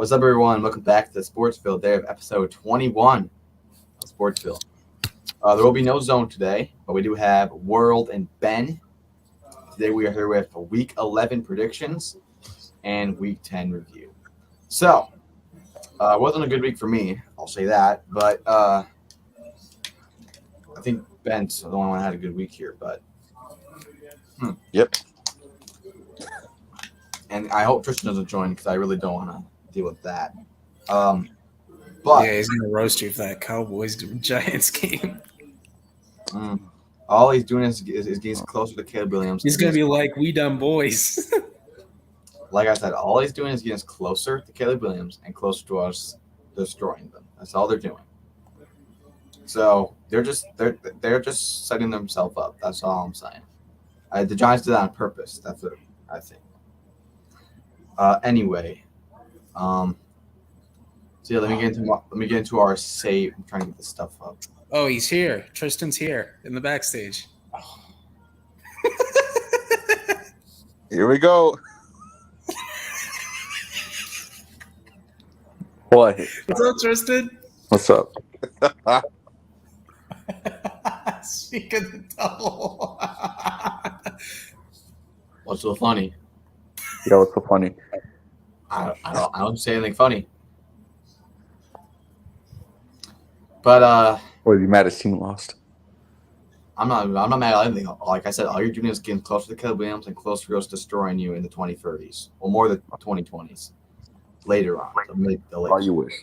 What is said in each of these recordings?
What's up, everyone? Welcome back to the Sportsville Day of episode 21 of Sportsville. There will be no zone today, but we do have World and Ben. Today we are here with Week 11 predictions and Week 10 review. So, it wasn't a good week for me, I'll say that, but I think Ben's the only one that had a good week here, but Yep. And I hope Tristan doesn't join because I really don't want to deal with that. But yeah, he's gonna roast you for that Cowboys Giants game. All he's doing is getting closer to Caleb Williams. He's gonna be like, "We done boys." Like I said, all he's doing is getting us closer to Caleb Williams and closer to us destroying them. That's all they're doing. So they're just setting themselves up. That's all I'm saying. The Giants did that on purpose. That's what I think. Anyway, so yeah, let me get into our save. I'm trying to get this stuff up. Oh, he's here. Tristan's here in the backstage. Here we go. What? What's up, Tristan? What's up? Speak of the devil. What's so funny? Yeah, what's so funny? I don't say anything funny. But What, are you mad his team lost? I'm not mad at anything. Like I said, all you're doing is getting closer to Caleb Williams and closer to us destroying you in the 2030s. Well, more the 2020s. Later on. The All you wish.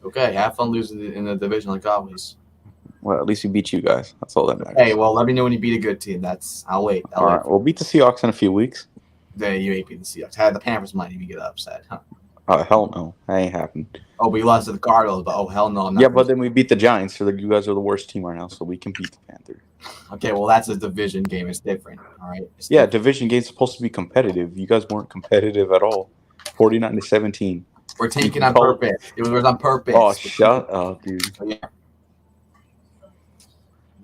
Okay, have fun losing in the division like always. Well, at least we beat you guys. That's all that matters. Hey, well, let me know when you beat a good team. I'll wait. All right, we'll beat the Seahawks in a few weeks. You ain't beat the Seahawks. The Panthers might even get upset. Huh? Hell no. That ain't happened. Oh, we lost to the Cardinals, but oh, hell no. But then we beat the Giants, so you guys are the worst team right now, so we can beat the Panthers. Okay, well, that's a division game. It's different, all right? Yeah, division game's supposed to be competitive. You guys weren't competitive at all. 49-17. We're tanking on purpose. It was on purpose. Oh, shut up, dude. Oh, yeah.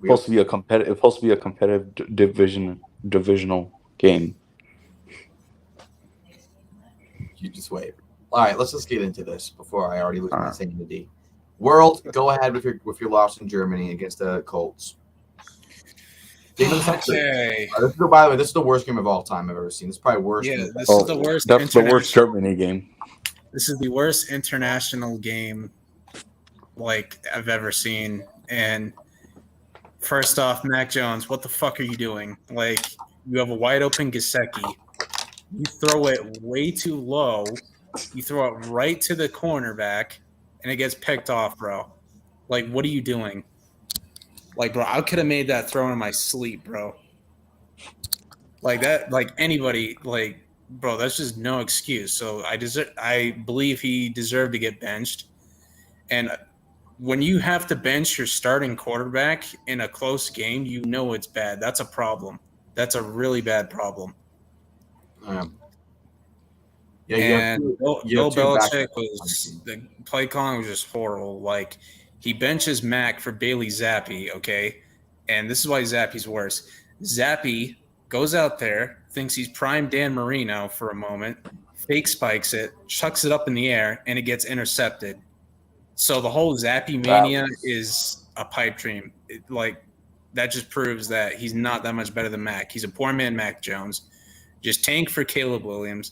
Supposed to be a competitive divisional game. You just wait. All right, let's just get into this before I already lose my sanity. World, go ahead with your loss in Germany against the Colts. Okay. By the way, this is the worst game of all time I've ever seen. It's probably worse. Yeah, this is the worst. That's the worst Germany game. This is the worst international game like I've ever seen. And first off, Mac Jones, what the fuck are you doing? Like, you have a wide open Gesicki. You throw it way too low. You throw it right to the cornerback, and it gets picked off, bro. Like, what are you doing? Like, bro, I could have made that throw in my sleep, bro. Like that, like anybody, like, bro, that's just no excuse. So I believe he deserved to get benched. And when you have to bench your starting quarterback in a close game, you know it's bad. That's a problem. That's a really bad problem. Bill Belichick the play calling was just horrible. Like, he benches Mac for Bailey Zappi, okay? And this is why Zappi's worse. Zappi goes out there, thinks he's prime Dan Marino for a moment, fake spikes it, chucks it up in the air, and it gets intercepted. So the whole Zappi mania is a pipe dream. That just proves that he's not that much better than Mac. He's a poor man, Mac Jones. Just tank for Caleb Williams.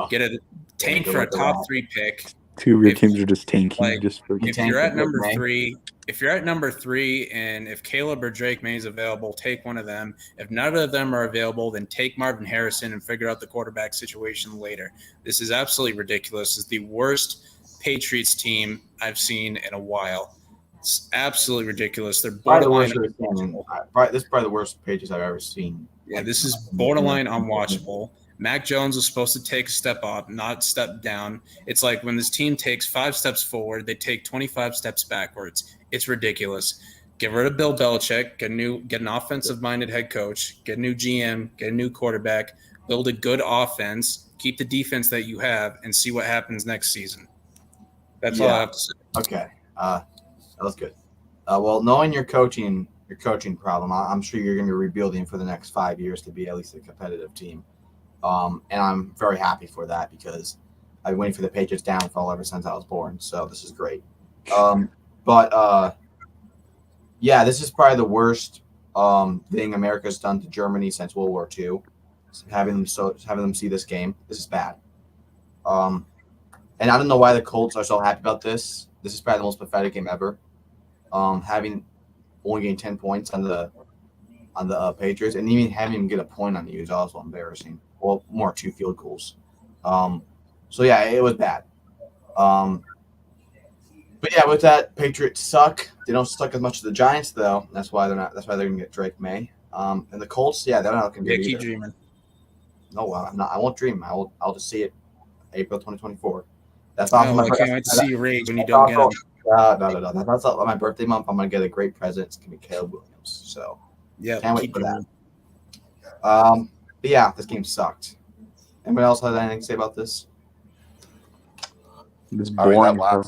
Get a tank for a top 3 pick. Two of your teams are just tanking. If you're at number 3, and if Caleb or Drake May is available, take one of them. If none of them are available, then take Marvin Harrison and figure out the quarterback situation later. This is absolutely ridiculous. It's the worst Patriots team I've seen in a while. It's absolutely ridiculous. They're borderline. This is probably the worst Patriots I've ever seen. Yeah, this is borderline unwatchable. Mac Jones was supposed to take a step up, not step down. It's like when this team takes 5 steps forward, they take 25 steps backwards. It's ridiculous. Get rid of Bill Belichick, get an offensive-minded head coach, get a new GM, get a new quarterback, build a good offense, keep the defense that you have, and see what happens next season. That's all I have to say. Okay. That was good. Well, knowing your coaching problem, I'm sure you're going to be rebuilding for the next 5 years to be at least a competitive team. And I'm very happy for that because I've been waiting for the Patriots downfall ever since I was born. So this is great. Yeah, this is probably the worst thing America's done to Germany since World War II. Having them see this game, this is bad. And I don't know why the Colts are so happy about this. This is probably the most pathetic game ever. Having only getting 10 points on the Patriots, and even having them get a point on you is also embarrassing. Well, more 2 field goals. So yeah, it was bad. But yeah, with that, Patriots suck. They don't suck as much as the Giants, though. That's why they're not. That's why they're gonna get Drake May. And the Colts, yeah, they're not looking good keep either. dreaming. No, I'm not. I won't dream. I'll just see it. April 2024. That's No, also my I birthday. can't wait to see you rage when you don't get them. No. That's not my birthday month. I'm gonna get a great present. It's gonna be Caleb Williams. So Yeah, can't wait for that. But yeah, this game sucked. Anybody else have anything to say about this? This I mean, boring. bro.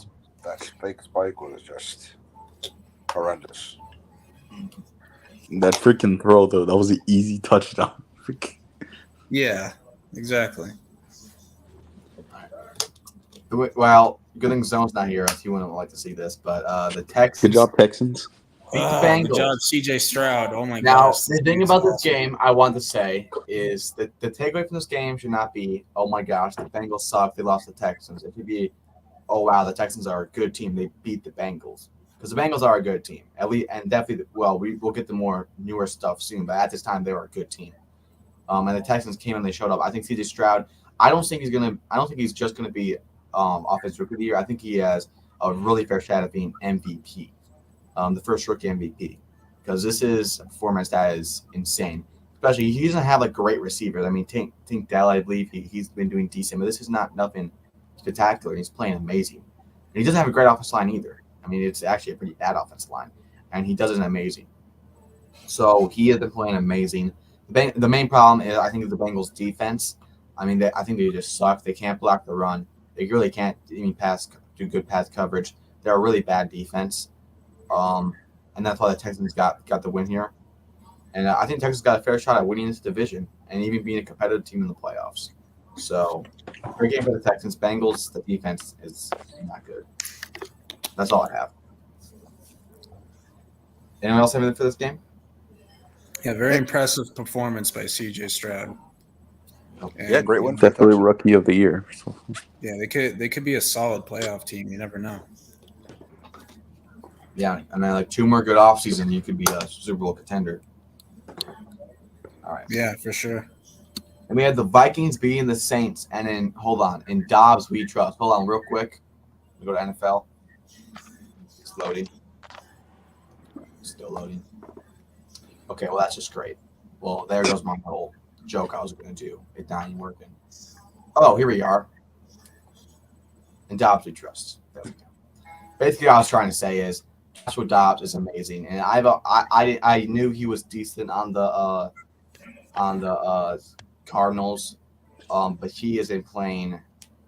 that fake spike was just horrendous. That freaking throw though, that was an easy touchdown. Yeah, exactly. Well, good thing Zone's not here. If you wouldn't like to see this, but the Texans. Good job, Texans. Beat the Good Bengals. job, CJ Stroud. Oh my Now, gosh. the thing about this game I want to say is that the takeaway from this game should not be, oh my gosh, the Bengals suck. They lost to the Texans. It should be, oh wow, the Texans are a good team. They beat the Bengals. Because the Bengals are a good team. At least, and definitely, well, we'll get the more newer stuff soon, but at this time, they were a good team. And the Texans came and they showed up. I think CJ Stroud, I don't think he's just gonna be offensive rookie of the year. I think he has a really fair shot at being MVP. The first rookie MVP. Because this is a performance that is insane. Especially, he doesn't have like great receivers. I mean, Tank Dell, I believe he's been doing decent, but this is nothing spectacular. He's playing amazing. And he doesn't have a great offensive line either. I mean, it's actually a pretty bad offensive line, and he does it amazing. So he has been playing amazing. The main problem is, I think, is the Bengals' defense. I mean, I think they just suck. They can't block the run. They really can't even do good pass coverage. They're a really bad defense. And that's why the Texans got the win here. And I think Texans got a fair shot at winning this division and even being a competitive team in the playoffs. So, great game for the Texans. Bengals, the defense is not good. That's all I have. Anyone else have anything for this game? Yeah, very impressive performance by CJ Stroud. And, Yeah, great win. For Definitely Texans. rookie of the year. So, Yeah, they could be a solid playoff team. You never know. Yeah, and then like 2 more good offseason, you could be a Super Bowl contender. All right. Yeah, for sure. And we had the Vikings beating the Saints, and then hold on, in Dobbs we trust. Hold on, real quick. We go to NFL. It's loading. Still loading. Okay, well that's just great. Well, there goes my whole joke I was going to do. It's not even working. Oh, here we are. In Dobbs we trust. There we go. Basically, what I was trying to say is Joshua Dobbs is amazing, and I knew he was decent on the Cardinals, but he isn't playing.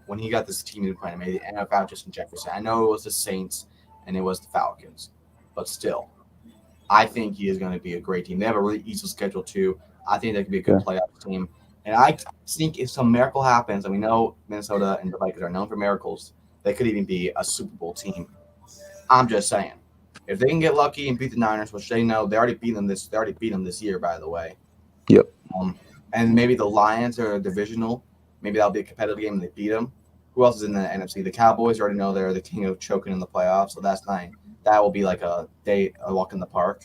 When he got this team, he was playing amazing. And without Justin Jefferson, I know it was the Saints and it was the Falcons, but still, I think he is going to be a great team. They have a really easy schedule too. I think they could be a good playoff team, and I think if some miracle happens, and we know Minnesota and the Vikings are known for miracles, they could even be a Super Bowl team. I'm just saying, if they can get lucky and beat the Niners, which they know they already beat them this year, by the way. Yep. And maybe the Lions are divisional. Maybe that'll be a competitive game and they beat them. Who else is in the NFC? The Cowboys, you already know they're the king of choking in the playoffs, so that's nice. That will be like a walk in the park.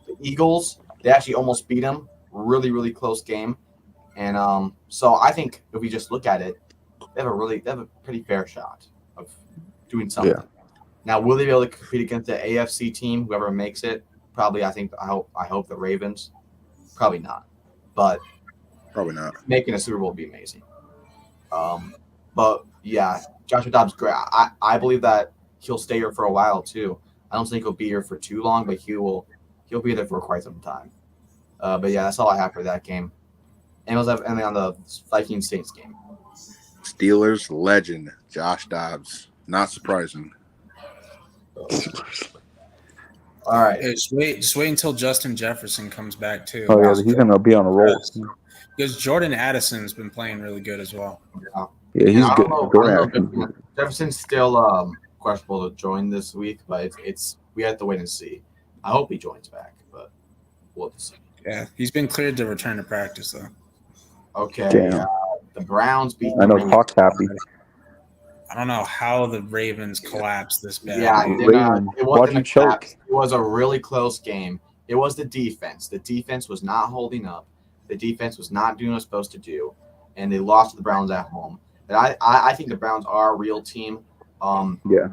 The Eagles, they actually almost beat them. Really, really close game. And so I think if we just look at it, they have a pretty fair shot of doing something. Yeah. Now, will they be able to compete against the AFC team, whoever makes it? Probably, I hope the Ravens. Probably not. But Probably not. making a Super Bowl would be amazing. But yeah, Joshua Dobbs great. I believe that he'll stay here for a while too. I don't think he'll be here for too long, but he'll be there for quite some time. But yeah, that's all I have for that game. And we'll have anything on the Vikings Saints game. Steelers legend Josh Dobbs. Not surprising. All right. Hey, just wait until Justin Jefferson comes back too. Oh yeah, he's gonna be on a roll. Because Jordan Addison's been playing really good as well. Yeah. Yeah, And he's I good. don't know if Jefferson's still questionable to join this week, but it's we have to wait and see. I hope he joins back, but we'll see. Yeah, he's been cleared to return to practice though. Okay, Damn. the Browns beat I the know Ravens. Hawk's happy. I don't know how the Ravens collapsed this bad. Yeah, Raven, it why'd wasn't you a choke? collapse. It was a really close game. It was the defense. The defense was not holding up. The defense was not doing what it was supposed to do, and they lost to the Browns at home. And I think the Browns are a real team. Yeah.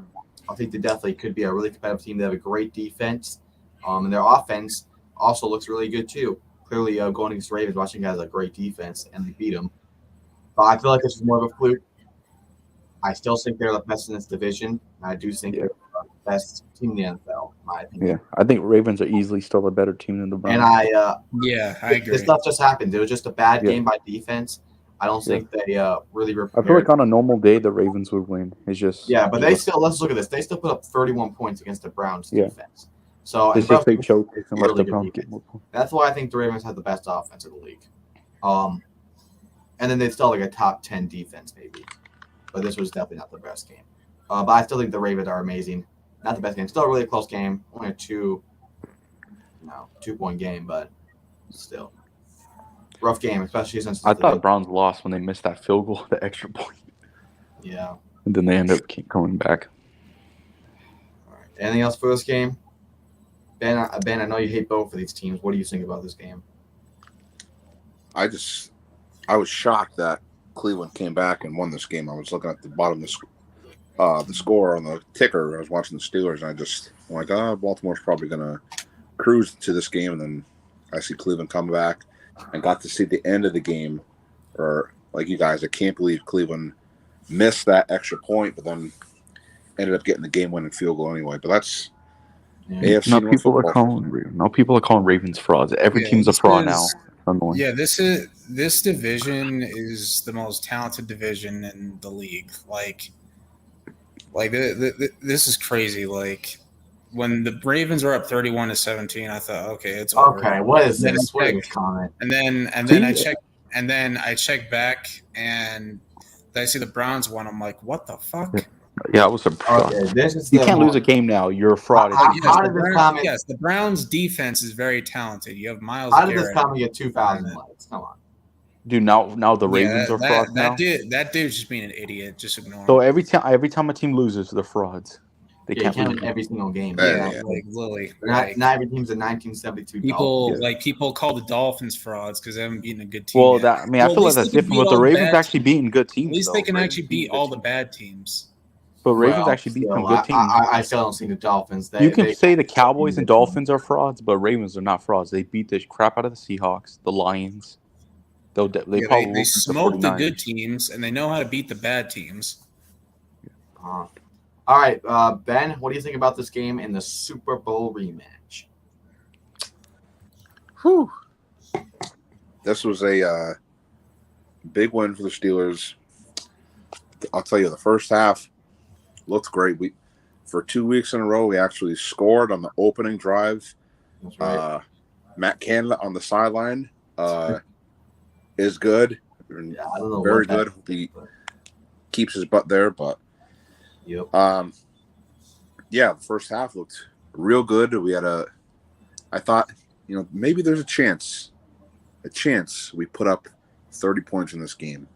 I think they definitely could be a really competitive team. They have a great defense, and their offense also looks really good too. Clearly, going against the Ravens, Washington has a great defense, and they beat them. But I feel like this is more of a fluke. I still think they're the best in this division. I do think they're the best team in the NFL, in my opinion. Yeah, I think Ravens are easily still a better team than the Browns. And I agree. This stuff just happened. It was just a bad game by defense. I don't think they really were prepared. I feel like on a normal day the Ravens would win. It's just but they still let's look at this. They still put up 31 points against the Browns defense. So it's just they choke and let the Browns defense. get more points. That's why I think the Ravens have the best offense in the league. And then they still like a top 10 defense maybe. But this was definitely not the best game. But I still think the Ravens are amazing. Not the best game. Still a really close game. Only a 2-point game, but still. Rough game, especially since I thought Browns lost when they missed that field goal, the extra point. Yeah. And then they end up coming back. All right. Anything else for this game? Ben, I know you hate both of these teams. What do you think about this game? I was shocked that Cleveland came back and won this game. I was looking at the bottom of the score on the ticker. I was watching the Steelers, and I'm like, Baltimore's probably going to cruise to this game. And then I see Cleveland come back and got to see the end of the game. Or like you guys, I can't believe Cleveland missed that extra point, but then ended up getting the game-winning field goal anyway. But that's AFC Now North people football. are calling Ravens frauds. Every team's a fraud now. Yeah, this division is the most talented division in the league. This is crazy. Like when the Ravens were up 31-17, I thought, okay, it's over. Okay, what is this? What is this comment? And then I checked back and I see the Browns won. I'm like, what the fuck? Yeah, I was surprised. Okay, you can't lose a game now. You're a fraud. The Browns' defense is very talented. You have Myles How Garrett. did this comment get 2,000 likes? Come on. Dude, now the Ravens are frauds now? That dude's just being an idiot. Just ignore him. So every time a team loses, they're frauds. They can't win every single game. Like Lily. Not every team's a 1972 people call the Dolphins frauds because they haven't beaten a good team. Well, I feel like that's different. But the Ravens actually beating good teams. At least they can actually beat all the bad teams. But Ravens actually beat some good teams. I still don't see the Dolphins. You can say the Cowboys and Dolphins are frauds, but Ravens are not frauds. They beat the crap out of the Seahawks, the Lions. They smoke the good teams, and they know how to beat the bad teams. All right, Ben, what do you think about this game in the Super Bowl rematch? Whew. This was a big win for the Steelers. I'll tell you, the first half looked great. For 2 weeks in a row, we actually scored on the opening drive. That's right. Matt Canada on the sideline is good. Yeah, I don't know. Very good. He keeps his butt there, but the first half looked real good. I thought, maybe there's a chance we put up 30 points in this game.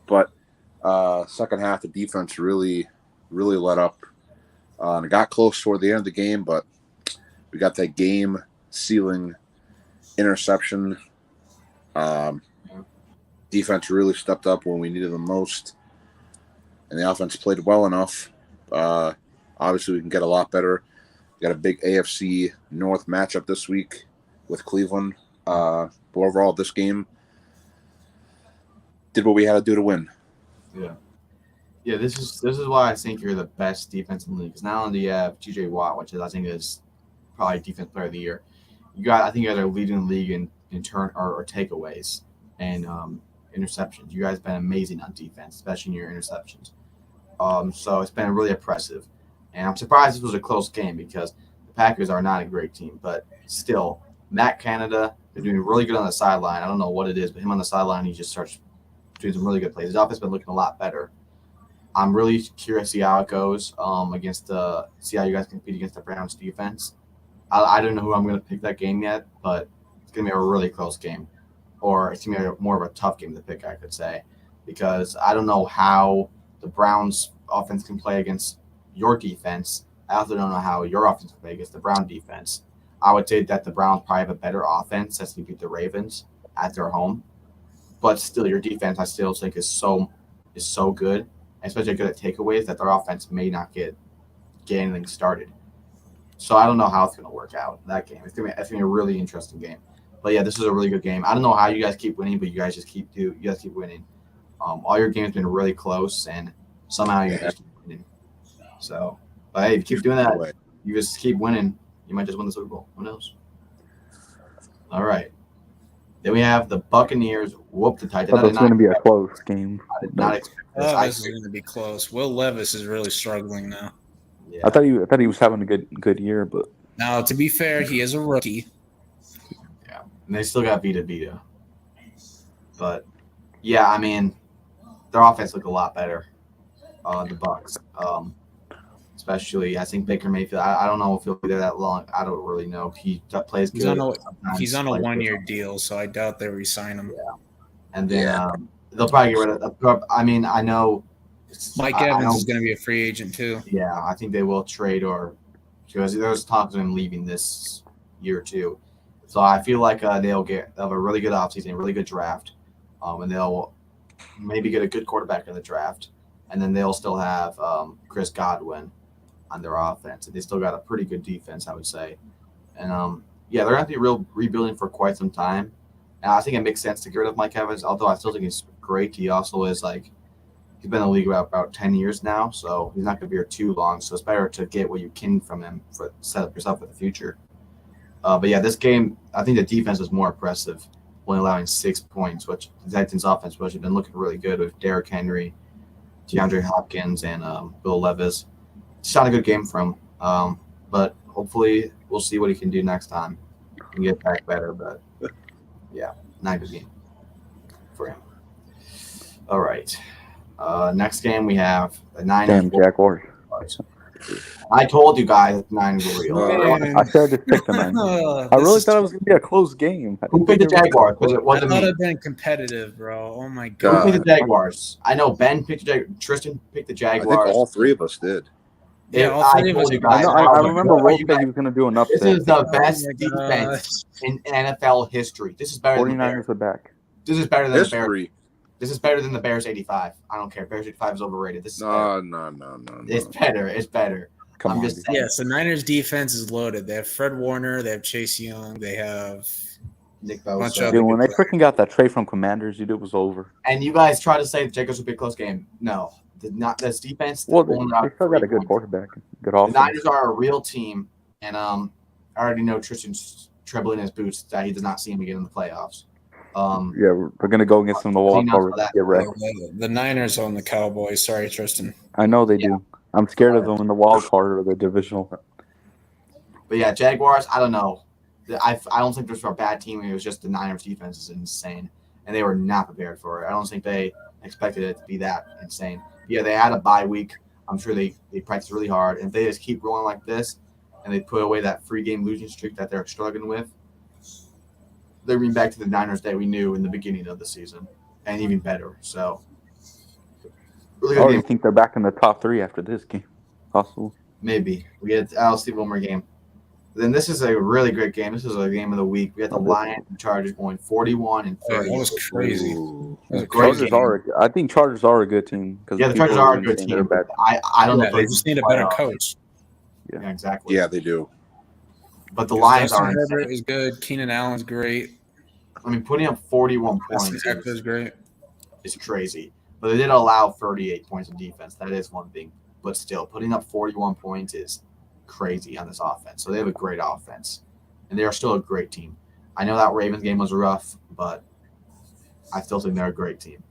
But second half, the defense really let up. And it got close toward the end of the game, but we got that game-sealing interception. Defense really stepped up when we needed them most, and the offense played well enough. Obviously, we can get a lot better. We got a big AFC North matchup this week with Cleveland. But overall, this game did what we had to do to win. Yeah, this is why I think you're the best defense in the league. Because not only do you have T.J. Watt, which I think is probably Defense Player of the Year, I think you guys are leading the league in turn or takeaways and interceptions. You guys have been amazing on defense, especially in your interceptions. So it's been really impressive. And I'm surprised this was a close game because the Packers are not a great team. But still, Matt Canada is doing really good on the sideline. I don't know what it is, but him on the sideline, he just starts doing some really good plays. His offense has been looking a lot better. I'm really curious to see how it goes see how you guys compete against the Browns defense. I don't know who I'm going to pick that game yet, but it's going to be a really close game. Or it's going to be more of a tough game to pick, I could say, because I don't know how the Browns offense can play against your defense. I also don't know how your offense can play against the Brown defense. I would say that the Browns probably have a better offense since they beat the Ravens at their home. But still, your defense, I still think, is so good, especially good at takeaways, that their offense may not get anything started. So I don't know how it's going to work out, that game. It's going to be a really interesting game. But, yeah, this is a really good game. I don't know how you guys keep winning, but you guys keep winning. All your games have been really close, and somehow you just keep winning. So, but, hey, if you keep doing that, you just keep winning, you might just win the Super Bowl. Who knows? All right. Then we have the Buccaneers whoop the Titans. But it's going to be a close game. I did not expect this. This is going to be close. Will Levis is really struggling now. Yeah. I thought he was having a good year, but now to be fair, he is a rookie. Yeah, and they still got Vita. But yeah, I mean, their offense looked a lot better. The Bucs, especially I think Baker Mayfield. I don't know if he'll be there that long. I don't really know. He plays good. He's on a 1-year deal, so I doubt they re-sign him. Yeah, and then they'll probably get rid of. I mean, I know. Mike Evans is going to be a free agent too. Yeah, I think they will trade because there's talks of him leaving this year too. So I feel like they'll have a really good offseason, a really good draft, and they'll maybe get a good quarterback in the draft, and then they'll still have Chris Godwin on their offense, and they still got a pretty good defense, I would say. And they're going to be rebuilding for quite some time. And I think it makes sense to get rid of Mike Evans, although I still think he's great. He also is he's been in the league about 10 years now, so he's not going to be here too long. So it's better to get what you can from him for set up yourself for the future. But yeah, this game, I think the defense was more impressive, only allowing 6 points, which the Titans' offense, which has been looking really good with Derrick Henry, DeAndre Hopkins, and Will Levis. It's not a good game for him, but hopefully we'll see what he can do next time and get back better. But yeah, not a good game for him. All right. Next game we have the Niners. damn Jaguars. I told you guys the Niners were real. I said to pick the Niners. I really thought it was going to be a close game. Who picked the Jaguars? Because it I wasn't thought me. it'd been competitive, bro. Oh my Who god. picked the Jaguars? I know Ben picked the Jaguars. Tristan picked the I Jaguars. think all three of us did. Yeah, all I three of us. told you guys. I remember Will said he was going to do an upset. This is the best my defense in NFL history. This is better than the 49ers Bears. are back. This is better than the Bears. History. This is better than the Bears 85. I don't care. Bears 85 is overrated. This is better. No. It's better. It's better. Come I'm on. just dude. saying. Yeah, so Niners defense is loaded. They have Fred Warner, they have Chase Young, they have Nick bunch Bosa. of- Dude, when they freaking got that trade from Commanders, dude, it was over. And you guys try to say the Jaguars would be a close game. No. This defense. Well, they only out still got a 3 good points. quarterback, good The offense. Niners are a real team, and I already know Tristan's trebling his boots that he does not see him again in the playoffs. Yeah, we're going to go against them in the wild He knows card. that. Get ready. the Niners own the Cowboys. Sorry, Tristan. I know they do. I'm scared of them in the wild card or the divisional. But yeah, Jaguars, I don't know. I don't think there's a bad team. It was just the Niners defense is insane, and they were not prepared for it. I don't think they expected it to be that insane. Yeah, they had a bye week. I'm sure they practiced really hard. And if they just keep rolling like this and they put away that 3-game losing streak that they're struggling with, they're being back to the Niners that we knew in the beginning of the season, and even better. So, really I good already game. think they're back in the top 3 after this game. Possible. Maybe. I'll see one more game. Then this is a really great game. This is a game of the week. We got the Lions and Chargers going 41 and Yeah, 30. that was crazy. Ooh. That was a Great great Chargers game. I think Chargers are a good team. Yeah, the Chargers are a good team. Bad. I don't know Yeah, if they just need a better coach. Yeah, exactly. Yeah, they do. But the Lions Justin are Herbert insane. is good. Keenan Allen's great. I mean, putting up 41 Justin points Eckler's great. is crazy. But they did allow 38 points of defense. That is one thing. But still, putting up 41 points is crazy on this offense. So they have a great offense. And they are still a great team. I know that Ravens game was rough, but I still think they're a great team.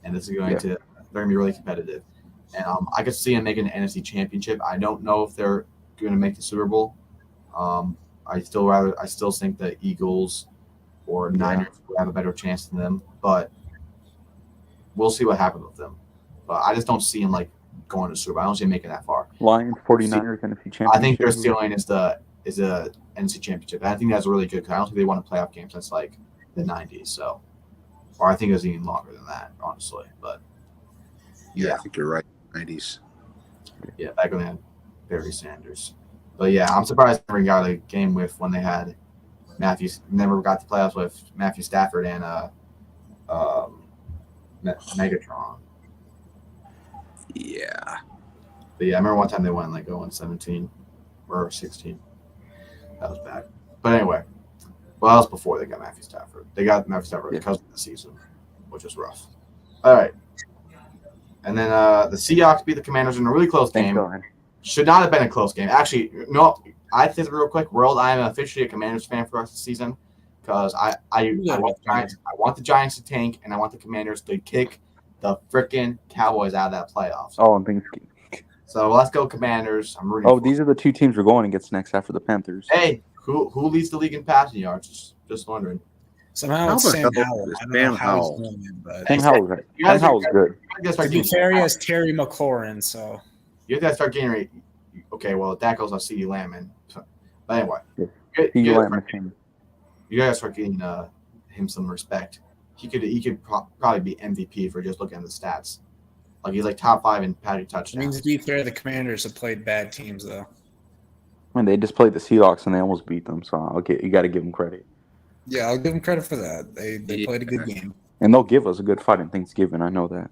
And this is going to they're going to be really competitive. And I could see them making an NFC championship. I don't know if they're going to make the Super Bowl. I still think the Eagles or Niners will have a better chance than them. But we'll see what happens with them. But I just don't see him like going to Super Bowl. I don't see him making that far. Lions, 49ers, NFC Championship. I think their ceiling is a NFC Championship. I think that's really good because I don't think they won a playoff game since like the 90s. So, or I think it was even longer than that, honestly. But Yeah, I think you're right. 90s. yeah, back when they had Barry Sanders. But yeah, I'm surprised they never got a game with when they had never got the playoffs with Matthew Stafford and Megatron. Yeah. But yeah, I remember one time they went like 0-17 or 16. That was bad. But anyway, well, that was before they got Matthew Stafford. They got Matthew Stafford because of the season, which was rough. All right. And then the Seahawks beat the Commanders in a really close game. Should not have been a close game. Actually, no, I think real quick, World, I am officially a Commanders fan for the rest of the season because I want the Giants to tank, and I want the Commanders to kick the freaking Cowboys out of that playoffs. Oh, and things. So let's go Commanders. I'm rooting. Oh, these are the two teams we're going against next after the Panthers. Hey, who leads the league in passing yards? Just wondering. Somehow it's Sam Howell. I don't know how he's doing it, but Sam Howell's right. Sam Howell's good. to be fair, he has Terry McLaurin, so You have to start getting ready. Okay, well, that goes on CD Lamb. But anyway, You gotta start getting him some respect. He could probably be MVP for just looking at the stats. Like he's like top 5 in passing I mean, touchdowns. to be fair, the Commanders have played bad teams though. I mean, they just played the Seahawks and they almost beat them. So you got to give them credit. Yeah, I'll give them credit for that. They played a good game, and they'll give us a good fight in Thanksgiving. I know that.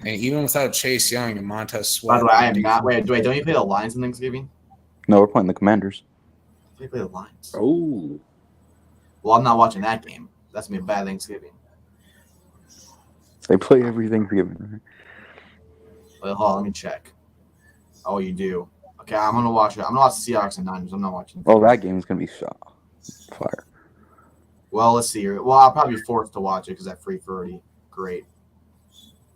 and even without Chase Young and Montez Sweat. By the way, I am not. Wait, don't you play the Lions on Thanksgiving? No, we're playing the Commanders. They play the Lions. Oh. Well, I'm not watching that game. That's gonna be a bad Thanksgiving. They play every Thanksgiving. Right? Well, hold on, let me check. Oh, you do. Okay, I'm gonna watch it. I'm gonna watch the Seahawks and Niners. I'm not watching. Oh, that game is gonna be fire. Well, let's see here. Well, I'll probably be forced to watch it because that free 30. Great.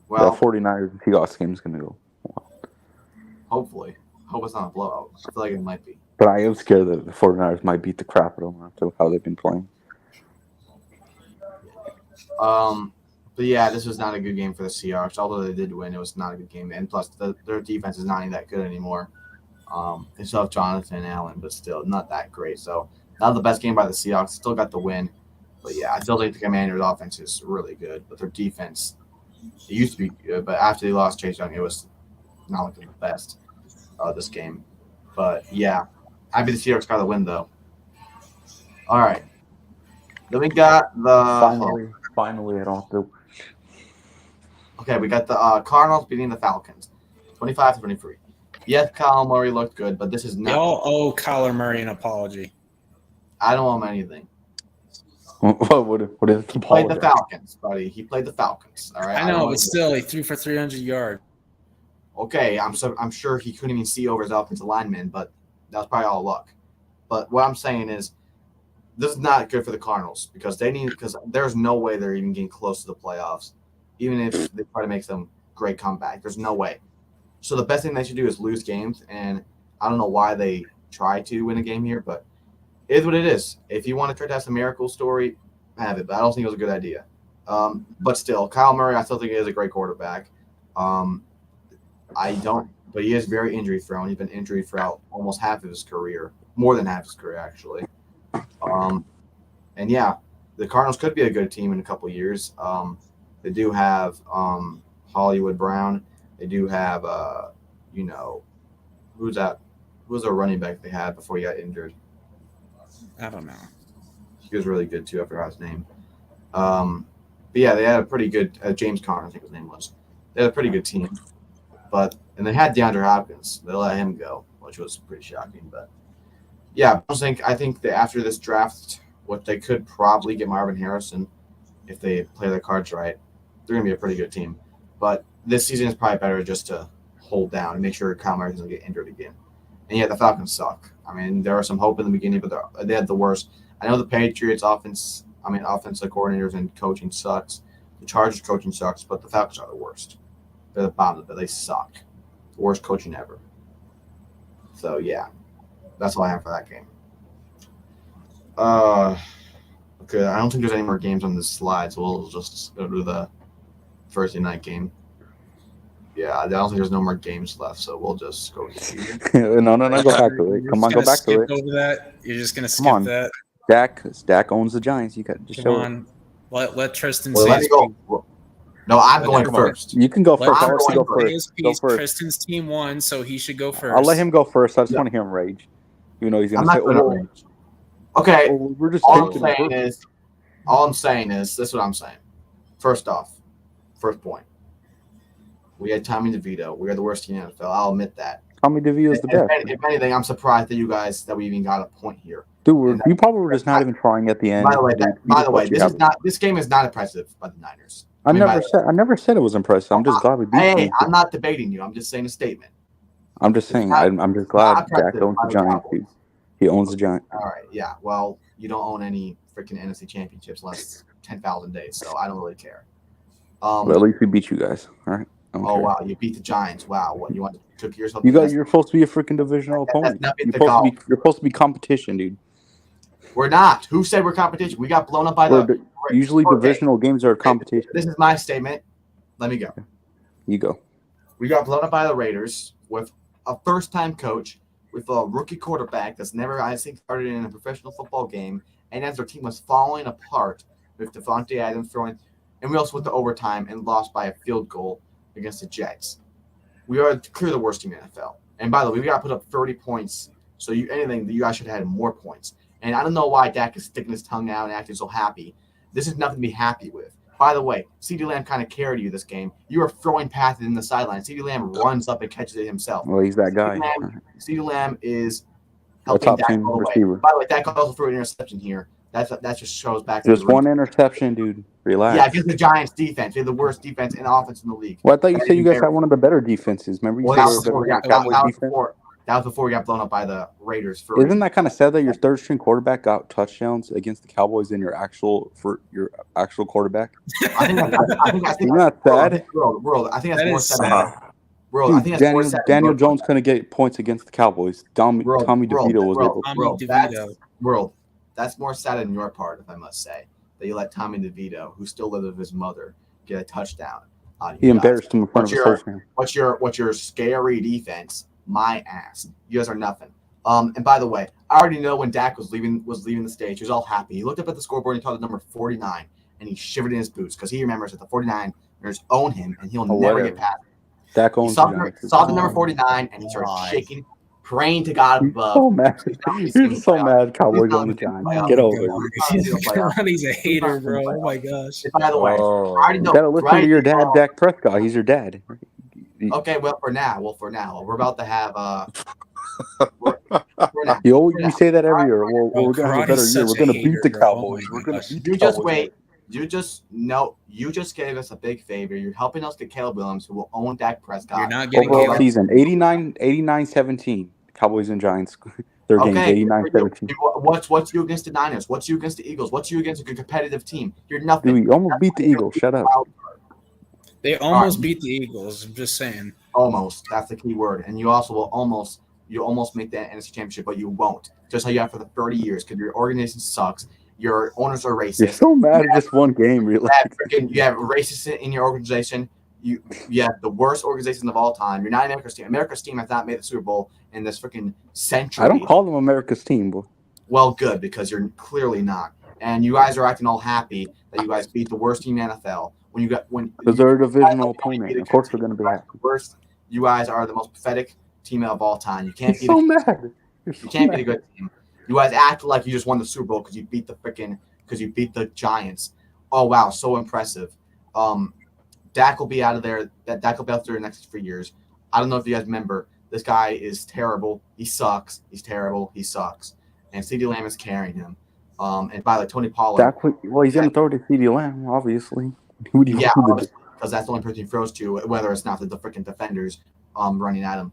Well, the 49ers and Seahawks game is gonna go. Hopefully. Hope it's not a blowout. I feel like it might be. But I am scared that the 49ers might beat the crap out of them after how they've been playing. But yeah, this was not a good game for the Seahawks. Although they did win, it was not a good game. And plus, their defense is not even that good anymore. They still have Jonathan Allen, but still not that great. So not the best game by the Seahawks. Still got the win. But yeah, I still think the Commanders' offense is really good. But their defense, it used to be good. But after they lost Chase Young, it was not looking the best this game. But yeah, happy the Seahawks got the win, though. All right. Then we got the Finally, I don't have to. Okay, we got the Cardinals beating the Falcons, 25-23. Yes, Kyle Murray looked good, but this is not. They all owe Kyler Murray an apology. I don't owe him anything. What is He played the Falcons, buddy. He played the Falcons. All right. I know, but still, he threw for 300 yards. Okay, I'm sure he couldn't even see over his offensive lineman, but that was probably all luck. But what I'm saying is, this is not good for the Cardinals because there's no way they're even getting close to the playoffs, even if they try to make some great comeback. There's no way. So the best thing they should do is lose games, and I don't know why they try to win a game here, but it is what it is. If you want to try to have some miracle story, have it, but I don't think it was a good idea. But still, Kyle Murray, I still think he is a great quarterback. But he is very injury prone. He's been injured throughout almost half of his career, more than half his career, actually. And yeah, the Cardinals could be a good team in a couple of years. They do have Hollywood Brown. They do have who's that? Who was their running back they had before he got injured? I don't know. He was really good too. I forgot his name. But yeah, they had a pretty good James Conner, I think his name was. They had a pretty good team, and they had DeAndre Hopkins. They let him go, which was pretty shocking. But yeah, I think that after this draft, what they could probably get Marvin Harrison if they play their cards right. They're gonna be a pretty good team. But this season is probably better just to hold down and make sure Kyle Murray doesn't get injured again. And yeah, the Falcons suck. I mean, there was some hope in the beginning, but they had the worst. I know the Patriots offensive coordinators and coaching sucks. The Chargers coaching sucks, but the Falcons are the worst. They're the bottom of it. They suck. The worst coaching ever. So yeah, that's all I have for that game. Okay, I don't think there's any more games on this slide, so we'll just go to the Thursday night game. Yeah, I don't think there's no more games left, so we'll just go here. No, go back to it. Come on, go back to it. Over that? You're just gonna skip Come on. that? Dak owns the Giants. You got to Come show on. Let Tristan Well, say let me his go. piece. No, I'm Let going him first. You can go Let first. I'll I'm let you go going Say first. his Go piece. first. Tristan's team won, so he should go first. I'll let him go first. I just Yeah. want to hear him rage. You know he's I'm gonna not say, going to "Oh, rage. Okay, we're just all I'm taking it." saying is, this is what I'm saying. First off, first point. We had Tommy DeVito. We are the worst team in the NFL. I'll admit that. Tommy DeVito's the best. If anything, I'm surprised that we even got a point here. Dude, you probably were just not even trying at the end. By the way, this game is not impressive by the Niners. I never said it was impressive. I'm just glad we beat you. I'm not debating you. I'm just saying a statement. I'm just saying. I'm just glad Dak owns the Giants, dude. He owns the Giants. All right, yeah. Well, you don't own any freaking NFC championships less 10,000 days, so I don't really care. But at least we beat you guys. All right. Oh wow, you beat the Giants. Wow, what you want to took yourself? You're supposed to be a freaking divisional opponent. You're supposed to be competition, dude. We're not. Who said we're competition? We got blown up by usually divisional games are competition. This is my statement. Let me go. You go. We got blown up by the Raiders with a first-time coach, with a rookie quarterback that's never, I think, started in a professional football game, and as their team was falling apart with Devontae Adams throwing, and we also went to overtime and lost by a field goal against the Jets. We are clearly the worst team in the NFL. And by the way, we got to put up 30 points. So you guys should have had more points. And I don't know why Dak is sticking his tongue out and acting so happy. This is nothing to be happy with. By the way, CeeDee Lamb kind of carried you this game. You are throwing passes in the sideline. CeeDee Lamb runs up and catches it himself. Well, he's that guy. CeeDee Lamb is helping Dak top 10 all the way. receiver. By the way, Dak also threw an interception here. That just shows back. Just one interception, dude. Relax. Yeah, against the Giants defense. They're the worst defense and offense in the league. Well, I thought you said you guys had one of the better defenses. Remember you that was before we got blown up by the Raiders. Isn't that kind of sad that your third string quarterback got touchdowns against the Cowboys in your actual quarterback? I think that's Isn't that sad? World. I think that's more sad. World, dude, I think that's Daniel Jones couldn't get points against the Cowboys. Tommy DeVito was able to. That's more sad on your part, if I must say, that you let Tommy DeVito, who still lives with his mother, get a touchdown. He embarrassed him in front of his whole family. What's your scary defense? My ass. You guys are nothing. And by the way, I already know when Dak was leaving the stage, he was all happy. He looked up at the scoreboard and he saw the number 49, and he shivered in his boots because he remembers that the 49ers own him, and he'll never get past it. Dak owns saw the number 49, and he started shaking, praying to God above. So mad. He's so mad. Cowboys on the Giants. Get over it. He's a hater, bro. Oh my gosh. By the way, I already know. You gotta listen to your dad, Dak Prescott. He's your dad. Okay, well, for now, we're about to have. You say that every year. We're gonna have a better year. We're gonna beat the Cowboys. We're gonna beat the Cowboys. Just wait. You just gave us a big favor. You're helping us get Caleb Williams, who will own Dak Prescott. You're not getting overall season 89-17. Cowboys and Giants. Their game 89-17. What's you against the Niners? What's you against the Eagles? What's you against a good competitive team? You're nothing. Dude, you almost beat the Eagles. Shut up. They almost beat the Eagles. I'm just saying. Almost. That's the key word. And you also will almost make that NFC Championship, but you won't. Just how you have for the 30 years, because your organization sucks. Your owners are racist. You're so mad at just one game, really. You have racists in your organization. You have the worst organization of all time. You're not America's team. America's team has not made the Super Bowl in this freaking century. I don't call them America's team, boy. Well, good, because you're clearly not. And you guys are acting all happy that you guys beat the worst team in the NFL. Because they're a divisional opponent. Of course, we're going to be happy. Worst. You guys are the most pathetic team of all time. You can't be mad. You can't be a good team. You guys act like you just won the Super Bowl because you beat the Giants. Oh wow, so impressive. Dak will be out of there. Dak will be out there the next 3 years. I don't know if you guys remember. This guy is terrible. He sucks. He's terrible. He sucks. And CeeDee Lamb is carrying him. And by the way, Tony Pollard. He's going to throw to CeeDee Lamb, obviously. Because that's the only person he throws to, whether it's not the freaking defenders running at him.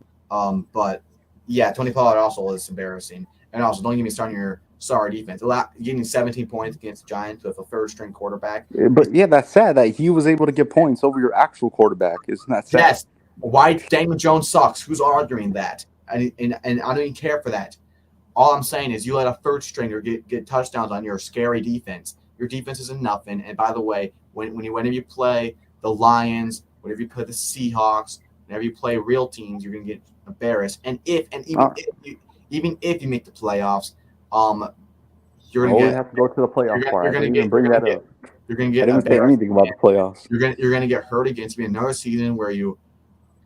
But yeah, Tony Pollard also is embarrassing. And also, don't get me starting your sorry defense. Getting 17 points against the Giants with a third-string quarterback. But yeah, that's sad that he was able to get points over your actual quarterback. Isn't that sad? Yes. Why Daniel Jones sucks? Who's arguing that? And I don't even care for that. All I'm saying is you let a third-stringer get touchdowns on your scary defense. Your defense isn't nothing. And by the way, whenever you play the Lions, whenever you play the Seahawks, whenever you play real teams, you're going to get embarrassed. And even if you make the playoffs, you're going to always have to go to the playoff part. You're going to bring that up. You're going to get. I didn't say anything about the playoffs. You're going to get hurt again. It's going to be another season where you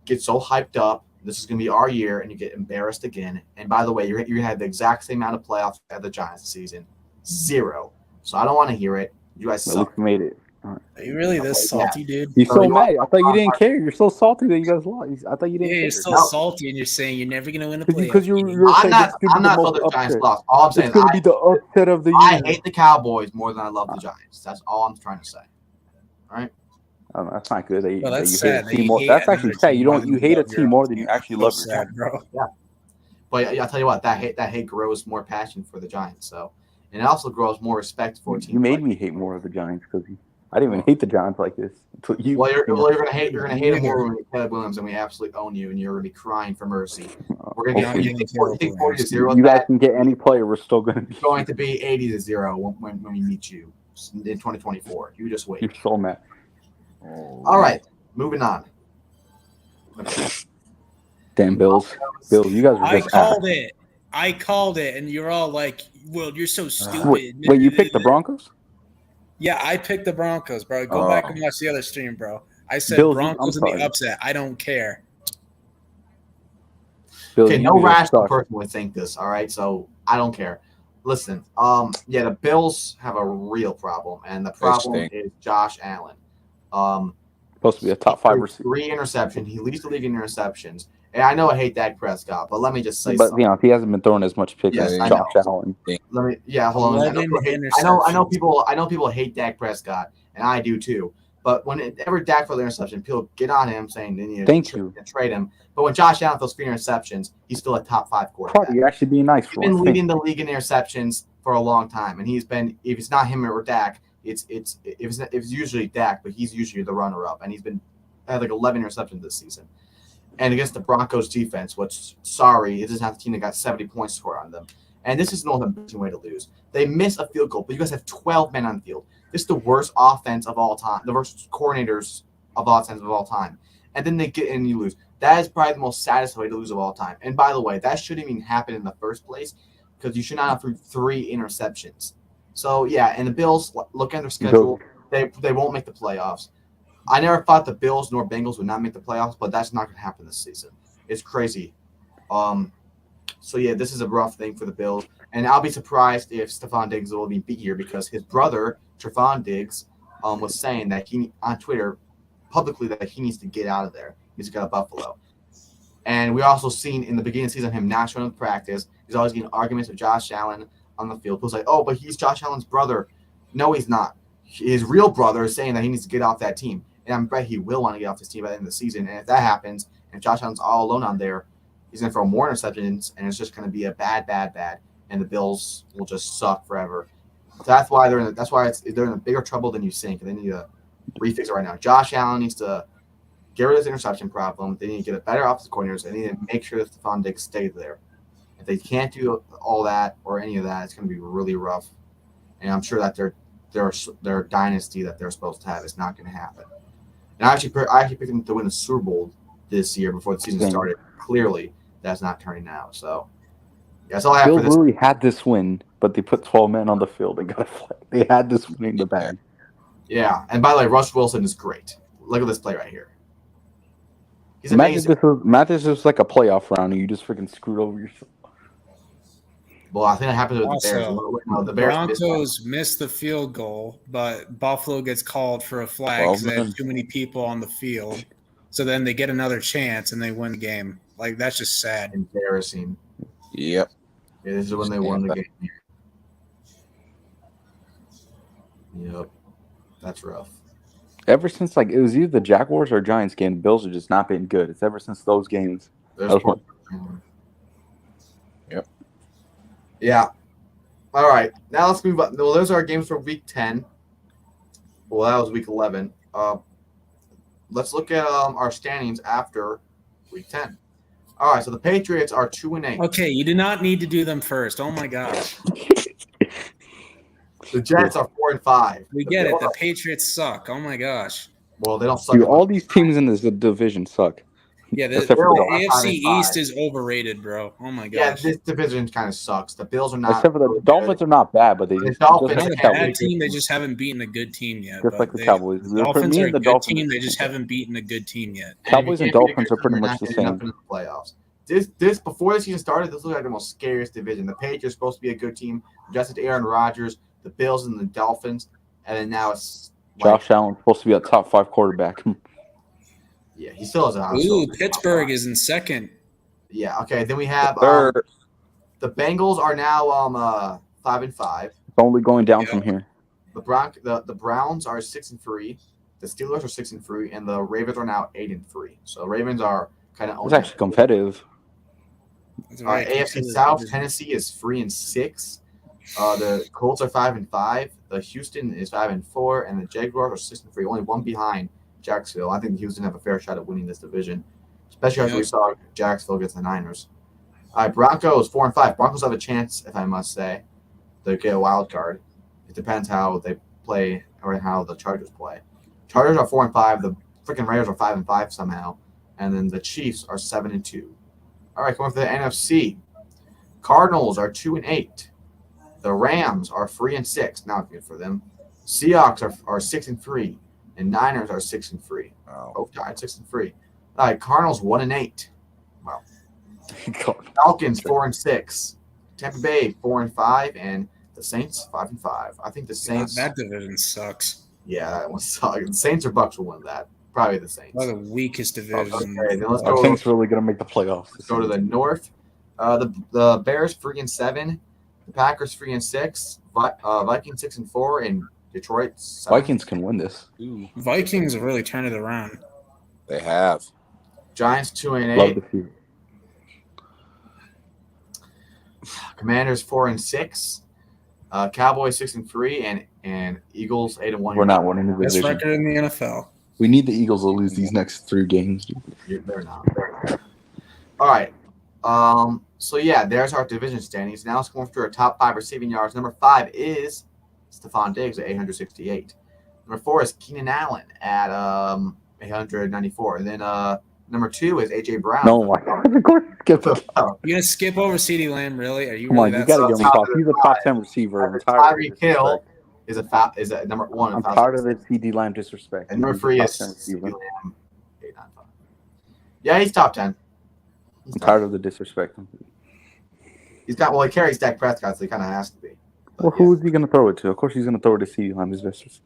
get so hyped up. This is going to be our year, and you get embarrassed again. And by the way, you're going to have the exact same amount of playoffs as the Giants this season. 0. So I don't want to hear it. You guys suck. We made it. Are you really this salty, dude? You're so mad. I thought you didn't care. You're so salty that you guys lost. I thought you didn't care. You're so salty, and you're saying you're never going to win a playoff. Because you're I'm not for the Giants lost. All I'm saying is going to be the upset of the year. I hate the Cowboys more than I love the Giants. That's all I'm trying to say. All right? That's not good. That's sad. That's actually sad. You hate a team more than you actually love your team, bro. Yeah. But I'll tell you what, that hate grows more passion for the Giants. So, and it also grows more respect for teams. You made me hate more of the Giants because I didn't even hate the Giants like this. You're gonna hate it more when we Caleb Williams and we absolutely own you and you're gonna be crying for mercy. We're gonna get 40-0. You guys can get any player. We're still gonna be 80-0 when we meet you in 2024. You just wait. You're so mad. All right, moving on. Damn Bills, you guys were just I called it, and you're all like, "Well, you're so stupid." Wait, you picked the Broncos? Yeah, I picked the Broncos, bro. Go back and watch the other stream, bro. I said Bills, Broncos in the upset. I don't care. Bills, okay, no rational person would think this. All right, so I don't care. Listen, the Bills have a real problem, and the problem is Josh Allen. Supposed to be a top 5 receiver. 3 interceptions. He leads the league in interceptions. And I know I hate Dak Prescott, but let me just say something. But he hasn't been throwing as much picks as Josh Allen. Hold on. I know people hate Dak Prescott, and I do too. But whenever Dak throws an interception, people get on him saying they need to trade him. But when Josh Allen throws 3 interceptions, he's still a top 5 quarterback. You're actually being nice for him. He's been leading the league in interceptions for a long time, and he's been. If it's not him or Dak, it's usually Dak, but he's usually the runner-up, and had like 11 interceptions this season. And against the Broncos defense, which, sorry, it doesn't have the team that got 70 points scored on them. And this is an embarrassing way to lose. They miss a field goal, but you guys have 12 men on the field. This is the worst offense of all time, the worst coordinators of offense of all time. And then they get in and you lose. That is probably the most saddest way to lose of all time. And by the way, that shouldn't even happen in the first place because you should not have 3 interceptions. So, yeah, and the Bills, look at their schedule. They won't make the playoffs. I never thought the Bills nor Bengals would not make the playoffs, but that's not going to happen this season. It's crazy. So, yeah, this is a rough thing for the Bills. And I'll be surprised if Stephon Diggs will be here because his brother, Trevon Diggs, was saying that on Twitter publicly that he needs to get out of there. He needs to go to Buffalo. And we also seen in the beginning of the season him not showing up to practice. He's always getting arguments with Josh Allen on the field. People's like, oh, but he's Josh Allen's brother. No, he's not. His real brother is saying that he needs to get off that team. And I'm bet he will want to get off this team by the end of the season. And if that happens, and Josh Allen's all alone on there, he's going to throw more interceptions, and it's just going to be a bad. And the Bills will just suck forever. So that's why they're in a bigger trouble than you think. And they need to refix it right now. Josh Allen needs to get rid of this interception problem. They need to get a better offensive coordinator. They need to make sure that Stephon Diggs stays there. If they can't do all that or any of that, it's going to be really rough. And I'm sure that their dynasty that they're supposed to have is not going to happen. And I actually picked them to win the Super Bowl this year before the season started. Clearly, that's not turning out. So, yeah, that's all I have for this. Bills really had this win, but they put 12 men on the field and got a flag. They had this win in the bag. Yeah, and by the way, Russ Wilson is great. Look at this play right here. He's amazing. This was like a playoff round, and you just freaking screwed over yourself. Well, I think it happened with the Bears. No, the Bears Broncos missed the field goal, but Buffalo gets called for a flag because they have too many people on the field. So then they get another chance and they win the game. Like, that's just sad. Embarrassing. Yep. Yeah, this is when they won the game. Yep. That's rough. Ever since, it was either the Jaguars or Giants game, Bills have just not been good. It's ever since those games. Yep. Yeah. All right. Now let's move on. Well, those are our games for Week 10. Well, that was Week 11. Let's look at our standings after Week 10. All right. So the Patriots are 2-8. Okay, you do not need to do them first. Oh my gosh. The Jets are 4-5. We get it. The Patriots suck. Oh my gosh. Well, they don't suck. Dude, as all much. these teams in this division suck. Yeah, the Except for the AFC Dolphins. East is overrated, bro. Oh my Yeah, gosh. this division kind of sucks. The Bills are not. Except for the Dolphins are not bad, but they The just Dolphins They're like not the a bad Cowboys. team. They just haven't beaten a good team yet. Just but like the Cowboys. The For Dolphins me, are a the good Dolphins team. are They just okay. haven't beaten a good team yet. Cowboys and Dolphins are pretty much the same. In the playoffs. This before the season started, this looked like the most scariest division. The Patriots are supposed to be a good team, adjusted to Aaron Rodgers, the Bills and the Dolphins, and then now it's Josh Allen's supposed to be a top 5 quarterback. Yeah, he still has a house. Ooh, Pittsburgh is in second. Yeah. Okay. Then we have They're the Bengals are now 5-5. only going down from here. The Browns are 6-3. The Steelers are 6-3, and the Ravens are now 8-3. So Ravens are kind of It's actually competitive. AFC South. Tennessee is 3-6. The Colts are 5-5. The Houston is 5-4, and the Jaguars are 6-3. Only one behind Jacksonville. I think Houston have a fair shot at winning this division, especially after we saw Jacksonville against the Niners. All right, Broncos 4-5. Broncos have a chance, if I must say, to get a wild card. It depends how they play or how the Chargers play. Chargers are 4-5. The freaking Raiders are 5-5 somehow, and then the Chiefs are 7-2. All right, going for the NFC. Cardinals are 2-8. The Rams are 3-6. Not good for them. Seahawks are 6-3, and Niners are 6-3. Wow. Both tied 6-3. All right, Cardinals 1-8. Wow. God. Falcons 4-6. Tampa Bay 4-5, and the Saints 5-5. I think the Saints. That division sucks. Yeah, that one sucks. The Saints or Bucks will win that. Probably the Saints. One of the weakest divisions. Okay, then let's I go. think it's really going to make the playoffs. Let's go to the North. The Bears 3-7. The Packers 3-6. Vikings 6-4, and Detroit 7. Vikings can win this. Ooh, Vikings have really turned it around. They have. Giants Love 2-8. to see it. Commanders 4-6. Cowboys 6-3, and Eagles 8-1. We're not winning the Best division. record in the NFL. We need the Eagles to lose these next 3 games. They're not. All right. So yeah, there's our division standings. Now let's go through our top 5 receiving yards. Number 5 is Stephon Diggs at 868. Number 4 is Keenan Allen at 894. And then number 2 is AJ Brown. No, of course, skip it. You're gonna skip over CeeDee Lamb, really? Are you Come really on, you that got to soft? give him props. He's a top 10 receiver. I'm tired of Tyreek this Hill disrespect. is a number 1. I'm tired of this CD Lamb disrespect. And number He's a 3 top is 10 receiver. CeeDee Lamb, 895. Yeah, he's top 10. I'm tired of the disrespect. He carries Dak Prescott, so he kind of has to be. Well, who is he going to throw it to? Of course, he's going to throw it to CD Lamb. His best.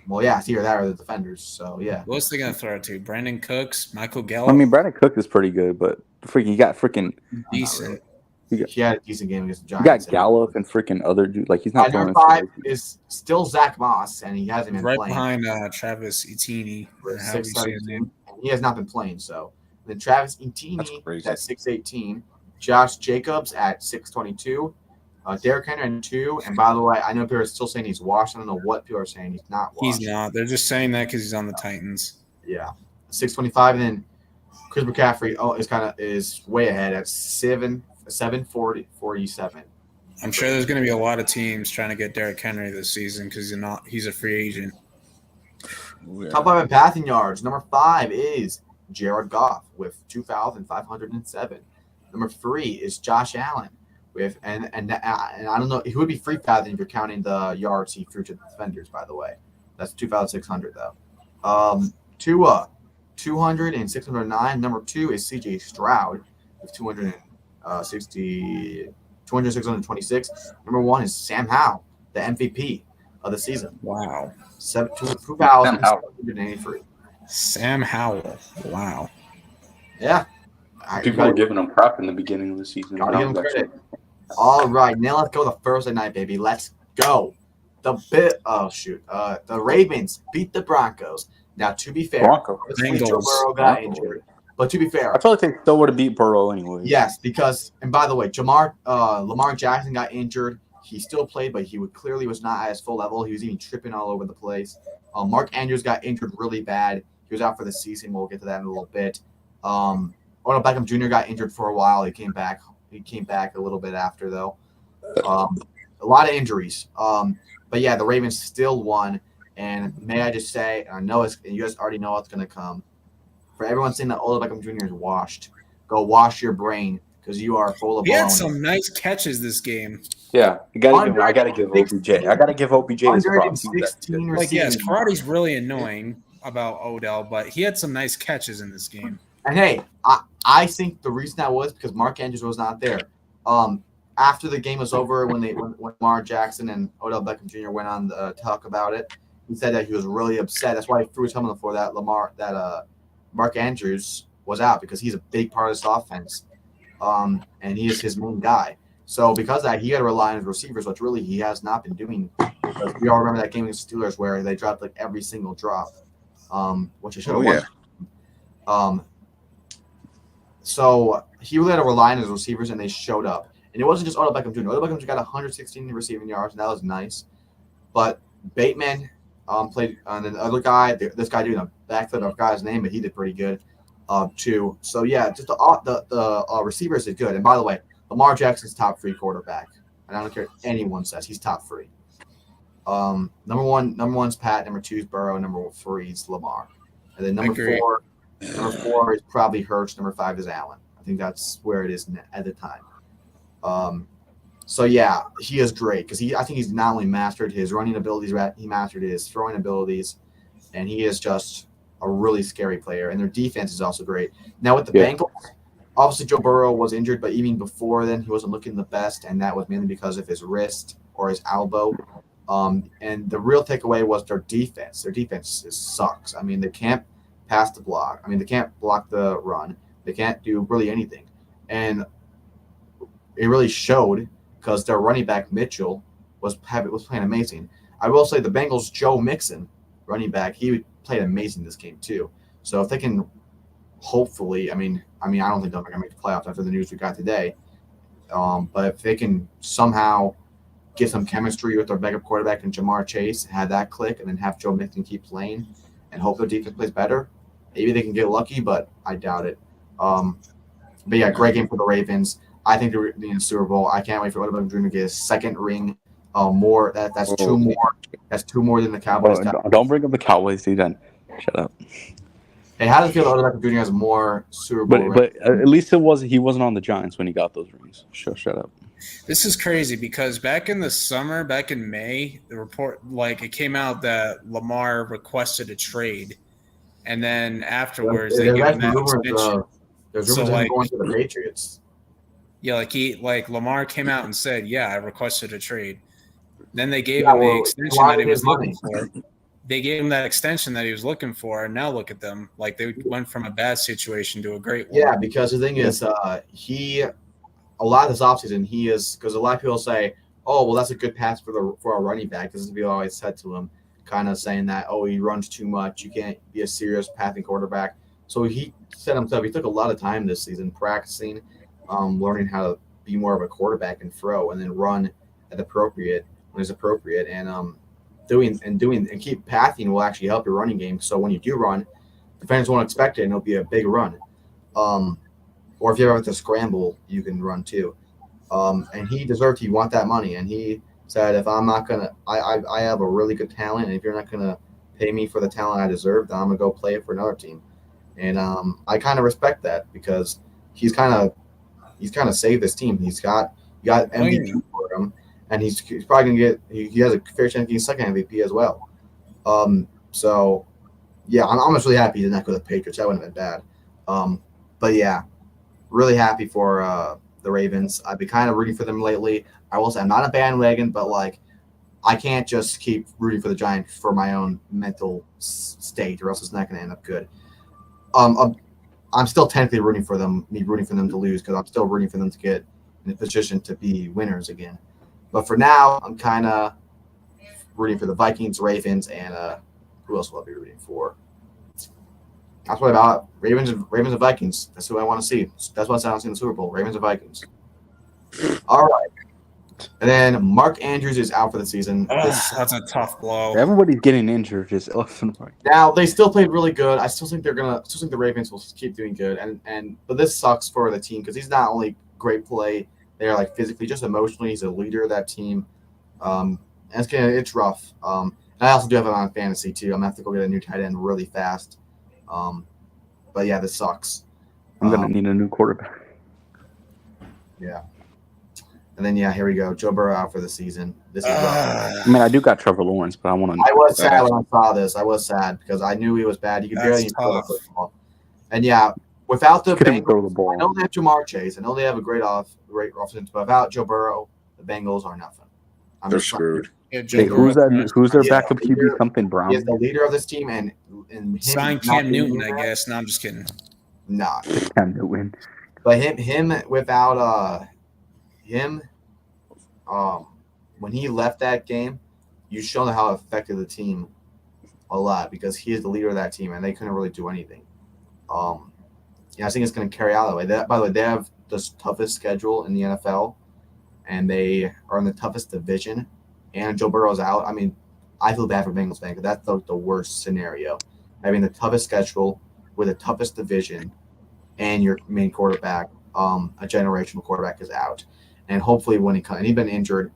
Well, yeah, it's either that or the defenders. So yeah. What's they gonna throw it to? Brandon Cooks, Michael Gallup. I mean, Brandon Cook is pretty good, but you got freaking decent. He had a decent game against the you Giants. got Gallup and freaking other dude. Like he's not throwing. Number 5 is still Zach Moss, and he hasn't been Right playing. behind Travis Etienne. For How do you say his name? He has not been playing. So then Travis Etienne That's crazy. at 618, Josh Jacobs at 622, Derrick Henry at 2. And by the way, I know people are still saying he's washed. I don't know what people are saying. He's not washed. He's not. They're just saying that because he's on the Titans. Yeah, 625. And then Chris McCaffrey is way ahead at 747. I'm sure there's going to be a lot of teams trying to get Derrick Henry this season because he's a free agent. Ooh, yeah. Top 5 in passing yards. Number 5 is Jared Goff with 2,507. Number 3 is Josh Allen with and I don't know, he would be 3,000 if you're counting the yards he threw to the defenders. By the way, that's 2,600 though. 200 and 609. Number 2 is CJ Stroud with 626. Number 1 is Sam Howell, the MVP of the season. Wow. 2,783. Sam Howell. Wow. Yeah. People were giving him crap in the beginning of the season. Gotta give him credit. All right, now let's go to Thursday night, baby. Let's go. The Ravens beat the Broncos. Now, to be fair, Joe Burrow got injured. But to be fair, I feel like they still would have beat Burrow anyway. yes, because and by the way, Lamar Jackson got injured. He still played, but he clearly was not at his full level. He was even tripping all over the place. Mark Andrews got injured really bad. He was out for the season. We'll get to that in a little bit. Odell Beckham Jr. got injured for a while. He came back. He came back a little bit after, though. A lot of injuries. But yeah, the Ravens still won. And may I just say, I know you guys already know what's going to come. For everyone saying that Odell Beckham Jr. is washed, go wash your brain because you are full of He had baloney. some nice catches this game. Yeah, I gotta give OBJ. I gotta give OBJ his props. 116 Like, yes, receiving. Karate's really annoying about Odell, but he had some nice catches in this game. And hey, I think the reason that was because Mark Andrews was not there. After the game was over, when Lamar Jackson and Odell Beckham Jr. went on the talk about it, he said that he was really upset. That's why he threw his helmet on the floor. That Mark Andrews was out because he's a big part of this offense, and he is his main guy. So because of that, he had to rely on his receivers, which really he has not been doing. Because we all remember that game against the Steelers where they dropped like every single drop, which they should have won. So he really had to rely on his receivers, and they showed up. And it wasn't just Odell Beckham Jr. Odell Beckham got 116 receiving yards, and that was nice. But Bateman played on the other guy. This guy doing a backflip of guy's name, but he did pretty good too. So yeah, just the receivers did good. And by the way, Lamar Jackson's top 3 quarterback. And I don't care what anyone says, he's top 3. Number one's Pat. Number 2 is Burrow. Number 3 is Lamar. And then number 4 is probably Hurts. Number 5 is Allen. I think that's where it is at the time. So yeah, he is great because I think he's not only mastered his running abilities, he mastered his throwing abilities, and he is just a really scary player. And their defense is also great. Now with the Bengals, obviously Joe Burrow was injured, but even before then, he wasn't looking the best, and that was mainly because of his wrist or his elbow. And the real takeaway was their defense. Their defense sucks. I mean, they can't pass the block. I mean, they can't block the run. They can't do really anything. And it really showed because their running back, Mitchell, was playing amazing. I will say the Bengals' Joe Mixon, running back, he played amazing this game too. So if they can hopefully, I mean, I don't think they're going to make the playoffs after the news we got today. But if they can somehow get some chemistry with their backup quarterback and Jamar Chase, have that click, and then have Joe Mixon keep playing and hope their defense plays better, maybe they can get lucky, but I doubt it. But yeah, great game for the Ravens. I think they're in the Super Bowl. I can't wait for Odell Beckham Jr. to get his second ring. That's 2 more. That's 2 more than the Cowboys. Don't bring up the Cowboys, then. Shut up. Hey, how does it feel that Odell Beckham Jr. has more Super Bowl rings? But at least he wasn't on the Giants when he got those rings. Shut up. This is crazy because back in the summer, back in May, the report, it came out that Lamar requested a trade, and then afterwards they gave him that extension. There's rumors of him going to the Patriots. Yeah, Lamar came out and said, "Yeah, I requested a trade." Then they gave him the extension that he was looking for. They gave him that extension that he was looking for, and now look at them. They went from a bad situation to a great one. Yeah, because the thing is, a lot of this offseason, because a lot of people say, "Oh, well, that's a good pass for a running back." This is what we always said to him, kind of saying that, "Oh, he runs too much. You can't be a serious passing quarterback." So he said himself, he took a lot of time this season practicing, learning how to be more of a quarterback and throw, and then run when it's appropriate, and doing and keep passing will actually help your running game. So when you do run, defenders won't expect it, and it'll be a big run. Or if you ever have to scramble, you can run too. And he want that money, and he said, if I'm not gonna, I have a really good talent, and if you're not gonna pay me for the talent I deserve, then I'm gonna go play it for another team. And I kind of respect that because he's kind of saved this team. He got MVP for him, and he's probably gonna get. He has a fair chance of getting second MVP as well. So yeah, I'm just really happy he did not go to the Patriots. That wouldn't have been bad. But yeah, really happy for the Ravens. I've been kind of rooting for them lately. I will say I'm not a bandwagon, but I can't just keep rooting for the Giants for my own mental state, or else it's not going to end up good. I'm still technically rooting for them to lose because I'm still rooting for them to get in a position to be winners again. But for now, I'm kind of rooting for the Vikings, Ravens, and who else will I be rooting for? That's what about Ravens and Vikings. That's who I want to see. That's what I want to see in the Super Bowl. Ravens and Vikings. All right. And then Mark Andrews is out for the season. That's a tough blow. Everybody's getting injured. Just left and right. Now they still played really good. I still think the Ravens will keep doing good. But this sucks for the team because he's not only great play, they're physically, just emotionally, he's a leader of that team. And it's rough. I also do have him on fantasy too. I'm gonna have to go get a new tight end really fast. But yeah, this sucks. I'm gonna need a new quarterback. Yeah. And then here we go. Joe Burrow out for the season. This is rough. I mean, I do got Trevor Lawrence, but I want to. I was sad when I saw this. I was sad because I knew he was bad. He could barely throw the football. And without the Bengals, I know they have Jamar Chase. I know they have a great offense, but without Joe Burrow, the Bengals are nothing. They're screwed. Hey, who's their backup QB? Something Brown. He is the leader of this team, and sign Cam Newton, I guess. No, I'm just kidding. Nah, Cam Newton. But him without him, when he left that game, you shown how it affected the team a lot because he is the leader of that team, and they couldn't really do anything. I think it's going to carry out that way. By the way, they have the toughest schedule in the NFL, and they are in the toughest division. And Joe Burrow's out. I mean, I feel bad for Bengals fans because that's the worst scenario. Having the toughest schedule with the toughest division, and your main quarterback, a generational quarterback, is out. And hopefully when and he's been injured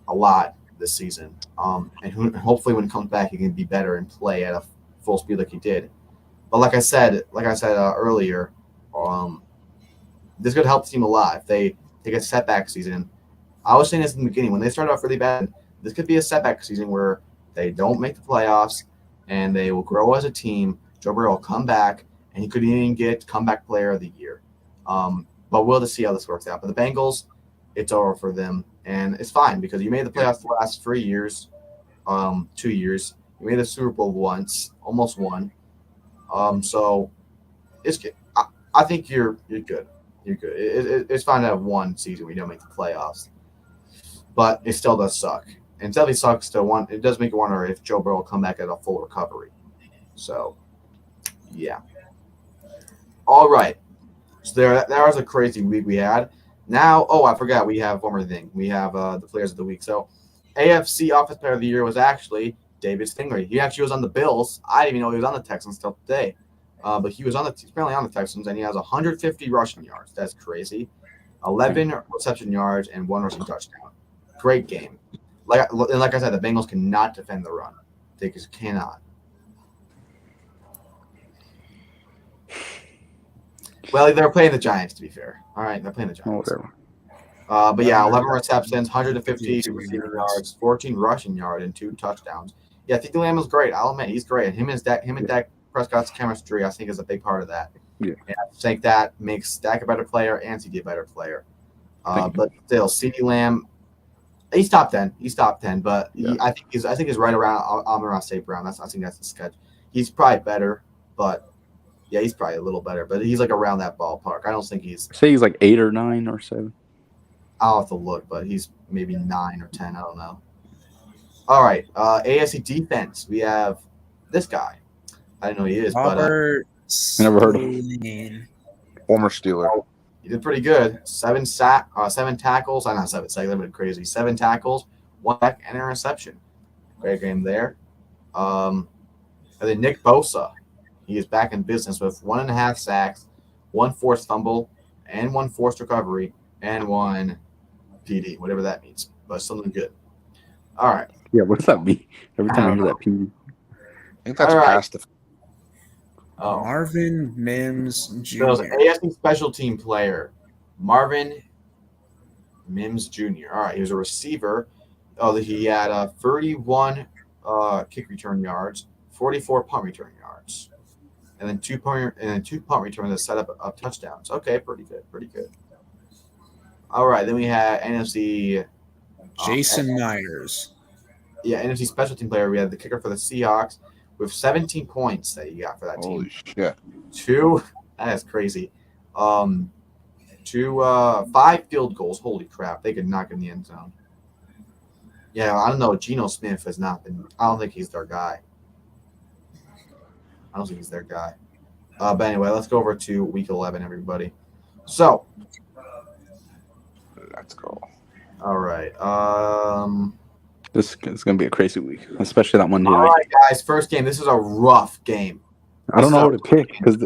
a lot this season. And hopefully when he comes back, he can be better and play at a full speed like he did. But like I said earlier, this could help the team a lot if they take a setback season. I was saying this in the beginning when they started off really bad. This could be a setback season where they don't make the playoffs and they will grow as a team. Joe Burrow will come back and he could even get comeback player of the year. But we'll just see how this works out. But the Bengals, it's over for them, and it's fine because you made the playoffs the last 3 years, 2 years. You made the Super Bowl once, almost won. So it's good. I think you're good. You're good. It's fine to have one season where you don't make the playoffs, but it still does suck. And it definitely sucks to one. It does make you wonder if Joe Burrow will come back at a full recovery. So, yeah. All right. So that was a crazy week we had. Now, I forgot. We have one more thing. We have the players of the week. So, AFC Offensive Player of the Year was actually David Stingley. He actually was on the Bills. I didn't even know he was on the Texans till today. But he's apparently on the Texans, and he has 150 rushing yards. That's crazy. 11 reception yards and 1 rushing touchdown. Great game. Like I said, the Bengals cannot defend the run. They just cannot. Well, they're playing the Giants, to be fair. All right, they're playing the Giants. But 11 receptions, 150 receiving yards, 14 rushing yards, and 2 touchdowns. Yeah, I think the Lamb was great. I'll admit, he's great. Him and Dak Prescott's chemistry, I think, is a big part of that. Yeah. And I think that makes Dak a better player and CD a better player. But still, CD Lamb, he's top 10. He's top 10, but I think he's right around Amon-Ra St. Brown. I think that's the sketch. He's probably better, but he's probably a little better. But he's like around that ballpark. I don't think he's. Say he's like 8 or 9 or 7. I'll have to look, but he's maybe 9 or 10. I don't know. All right, AFC defense. We have this guy. I don't know who he is, Robert never heard of him. Former Steeler. He did pretty good. 7 tackles. I'm not 7 sacks. That's crazy. 7 tackles, 1 sack, and an interception. Great game there. And then Nick Bosa. He is back in business with 1.5 sacks, 1 forced fumble, and 1 forced recovery, and 1 PD, whatever that means. But something good. All right. Yeah, what's that mean? Every time I hear that PD. I think that's past the. Marvin Mims Jr. So AFC special team player, Marvin Mims Jr. All right, he was a receiver. He had 31 kick return yards, 44 punt return yards, and then 2 punt returns that set up touchdowns. Okay, pretty good. All right, then we had NFC. Jason Myers. Yeah, NFC special team player. We had the kicker for the Seahawks with 17 points that he got for that team. Holy shit. 2, that is crazy. 5 field goals. Holy crap. They could knock in the end zone. Yeah, I don't know. Geno Smith has not been. I don't think he's their guy. But anyway, let's go over to week 11, everybody. So. Let's go. All right. This is going to be a crazy week, especially that Monday night. All right, guys. First game. This is a rough game. I don't know what to pick because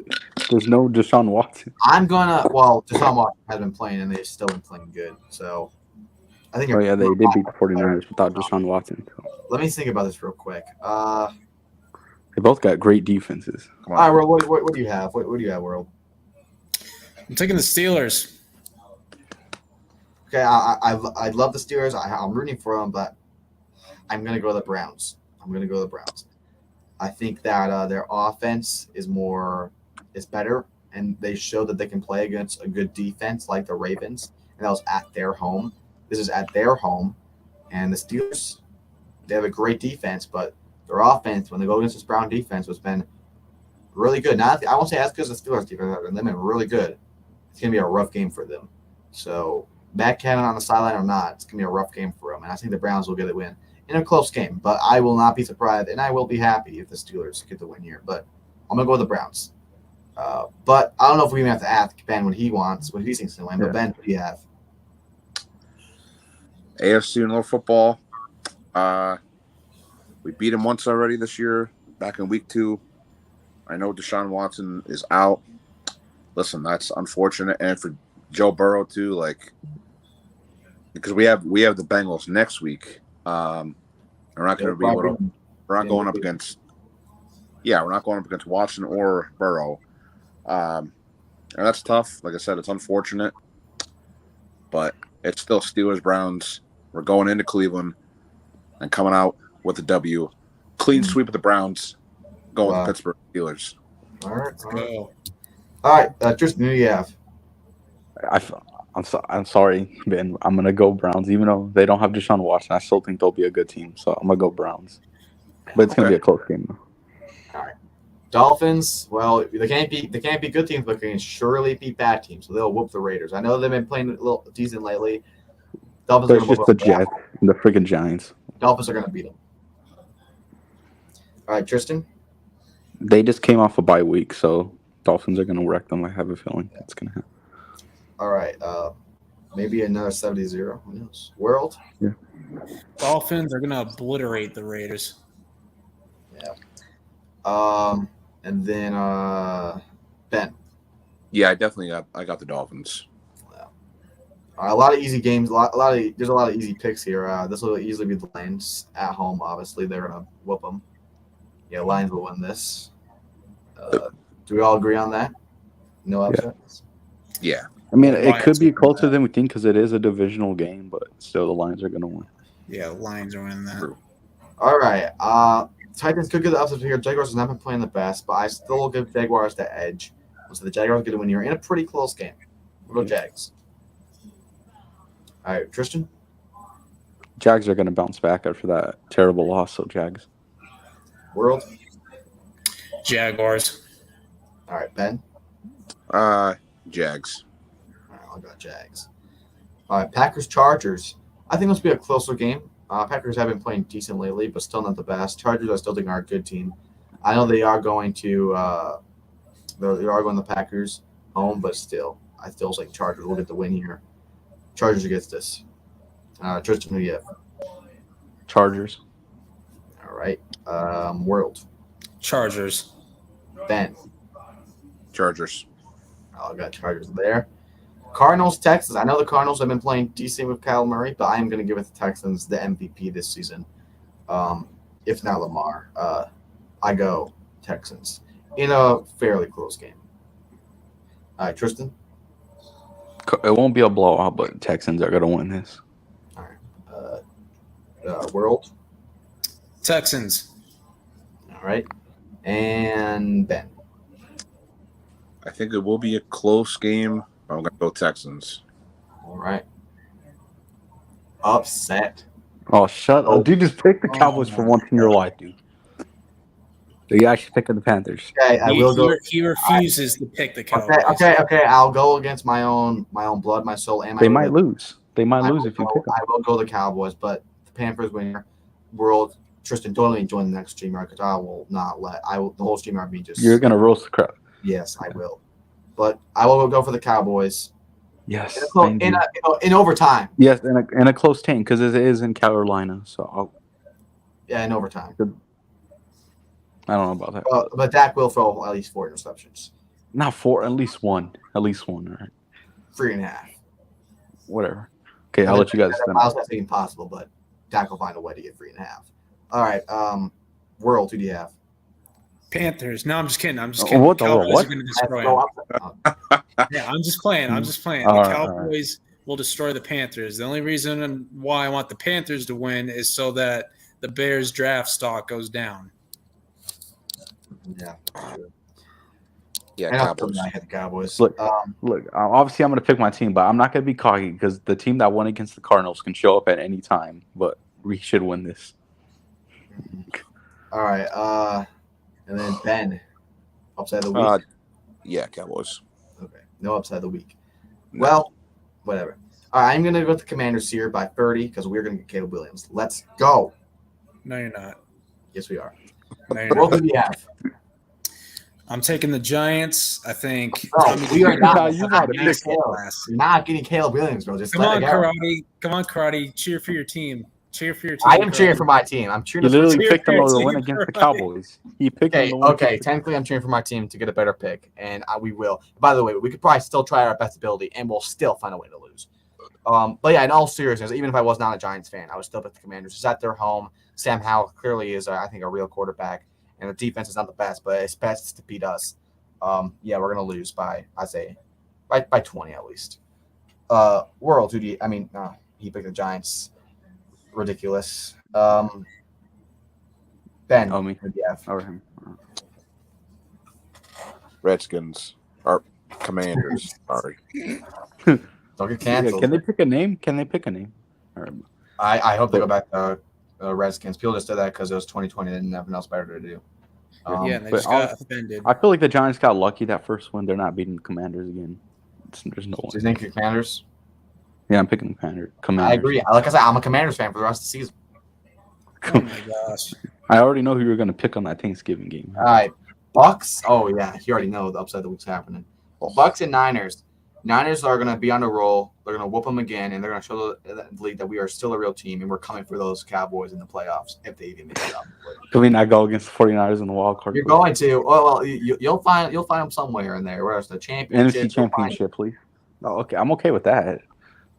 there's no Deshaun Watson. Deshaun Watson has been playing, and they've still been playing good. So, I think. They did beat the 49ers without Deshaun Watson. let me think about this real quick. They both got great defenses. Come All right, on. World, what do you have? What do you have, World? I'm taking the Steelers. Okay, I love the Steelers. I'm rooting for them, but I'm going to go to the Browns. I think that their offense is better, and they show that they can play against a good defense like the Ravens, and that was at their home. This is at their home, and the Steelers, they have a great defense, but their offense, when they go against this Brown defense, has been really good. Not, I won't say as good as the Steelers defense, but they've been really good. It's going to be a rough game for them. So, Matt Cannon on the sideline or not, it's going to be a rough game for them, and I think the Browns will get a win in a close game. But I will not be surprised, and I will be happy if the Steelers get the win here. But I'm going to go with the Browns. But I don't know if we even have to ask Ben what he thinks to win. But Ben, what do you have? AFC North football. We beat him once already this year, back in week 2. I know Deshaun Watson is out. Listen, that's unfortunate, and for Joe Burrow too. Like, because we have the Bengals next week. We're not going to be able to. We're not going up against. Yeah, we're not going up against Watson or Burrow. And that's tough. Like I said, it's unfortunate, but it's still Steelers Browns. We're going into Cleveland and coming out with a W. Clean sweep of the Browns, going with the Pittsburgh Steelers. All right. Tristan, who do you have? I'm sorry, Ben. I'm gonna go Browns, even though they don't have Deshaun Watson. I still think they'll be a good team, so I'm gonna go Browns. But it's gonna be a close game, though. All right. Dolphins. Well, they can't be good teams, but they can surely beat bad teams. So they'll whoop the Raiders. I know they've been playing a little decent lately. Dolphins There's are gonna just the Jets and the freaking Giants. Dolphins are going to beat them. All right, Tristan. They just came off a bye week, so Dolphins are gonna wreck them. I have a feeling that's gonna happen. All right. Maybe another 70-0. Who knows? World. Yeah. Dolphins are going to obliterate the Raiders. Yeah. And then Ben. Yeah, I got the Dolphins. A lot of easy games. There's a lot of easy picks here. This will easily be the Lions at home. Obviously, they're gonna whoop them. Yeah, Lions will win this. Do we all agree on that? No upsets. Yeah. I mean, it Lions could be will win closer that. than we think because it is a divisional game, but still the Lions are gonna win. Yeah, Lions are winning that. All right. Titans could get the upset here. Jaguars has not been playing the best, but I still will give Jaguars the edge. So the Jaguars get a win here in a pretty close game. We'll go Jags. All right, Tristan. Jags are gonna bounce back after that terrible loss, so Jags. World. Jaguars. All right, Ben. Jags. All right, I'll go Jags. All right, Packers Chargers. I think this will be a closer game. Packers have been playing decent lately, but still not the best. Chargers, I still think, are a good team. I know they are going to they are going the Packers home, but still, I still think Chargers will get the win here. Chargers against this. Tristan, who do you have? Chargers. All right. World. Chargers. Ben. Chargers. I got Chargers there. Cardinals, Texans. I know the Cardinals have been playing decent with Kyle Murray, but I am going to give it to the Texans the MVP this season. If not Lamar. I go Texans in a fairly close game. All right, Tristan. It won't be a blowout, but Texans are gonna win this. All right. World. Texans. All right. And Ben. I think it will be a close game. I'm going to go Texans. All right. Upset. Oh, shut up. Dude, just pick the Cowboys for once in your life, dude. You actually picking the Panthers. Okay, I will go. He refuses to pick the Cowboys. Okay. I'll go against my own blood, my soul, and my. They might lose. They might lose if you pick them. I will go the Cowboys, but the Panthers win here. World. Tristan, don't even join the next streamer because I will not let. The whole streamer be just. You're gonna roast the crowd. Yes, I will. But I will go for the Cowboys. Yes. In overtime. Yes, in a close team because it is in Carolina. So in overtime. I don't know about that. But Dak will throw at least 4 interceptions. Not 4, at least one. At least one, all right. 3.5. Whatever. Okay, I'll let you guys. I was not saying impossible, but Dak will find a way to get 3.5. All right. World, who do you have? Panthers. No, I'm just kidding. I'm just Oh, kidding. what the- Cowboys what? are going to destroy them. Yeah, I'm just playing. The All right, Cowboys will destroy the Panthers. The only reason why I want the Panthers to win is so that the Bears draft stock goes down. Yeah. Yeah, And Cowboys. I had the Cowboys. Look, obviously I'm going to pick my team, but I'm not going to be cocky because the team that won against the Cardinals can show up at any time. But we should win this. All right. And then Ben, upside of the week. Yeah, Cowboys. Okay. No upside of the week. No. Well, whatever. All right, I'm going to go with the Commanders here by 30 because we're going to get Caleb Williams. Let's go. No, you're not. Yes, we are. No, you're What not. do you have? I'm taking the Giants. I think. Oh, we are not. You We're brought not a getting big Caleb. We're not getting Caleb Williams, bro. Just Come let on, it go. Karate. Come on, Karate. Cheer for your team. Cheer for your team. I am cheering Karate. for my team. I'm cheering He for literally Cheer picked them for to your win team, against the right? Cowboys. He picked them Okay, to win. okay. Technically, I'm cheering for my team to get a better pick, and we will. By the way, we could probably still try our best ability, and we'll still find a way to lose. But yeah, in all seriousness, even if I was not a Giants fan, I would still pick the Commanders. It's at their home. Sam Howell clearly is, I think, a real quarterback, and the defense is not the best, but it's best to beat us. Yeah, we're gonna lose by, I say, by 20 at least. World, who do you? I mean, he picked the Giants. Ridiculous. Ben, Oh, me. who do you have? Or him. Redskins or Commanders. Sorry. Don't get Yeah, canceled. can they pick a name? Or, I hope they go back to Redskins. People just did that because it was 2020. They didn't have nothing else better to do. Yeah, and they but just got offended. I feel like the Giants got lucky that first one. They're not beating the Commanders again. There's no Do you one. think your Commanders? Yeah, I'm picking Commanders. I agree. Like I said, I'm a Commanders fan for the rest of the season. Oh my gosh. I already know who you're going to pick on that Thanksgiving game. All right, Bucks. Oh yeah, you already know the upside of the week's happening. Bucks and Niners. Niners are going to be on a roll. They're going to whoop them again, and they're going to show the league that we are still a real team, and we're coming for those Cowboys in the playoffs if they even make it up. Can we not go against the 49ers in the wild card? You're going to. Well, you'll find them somewhere in there. Where's the championship? NFC Championship, please. Oh, okay, I'm okay with that.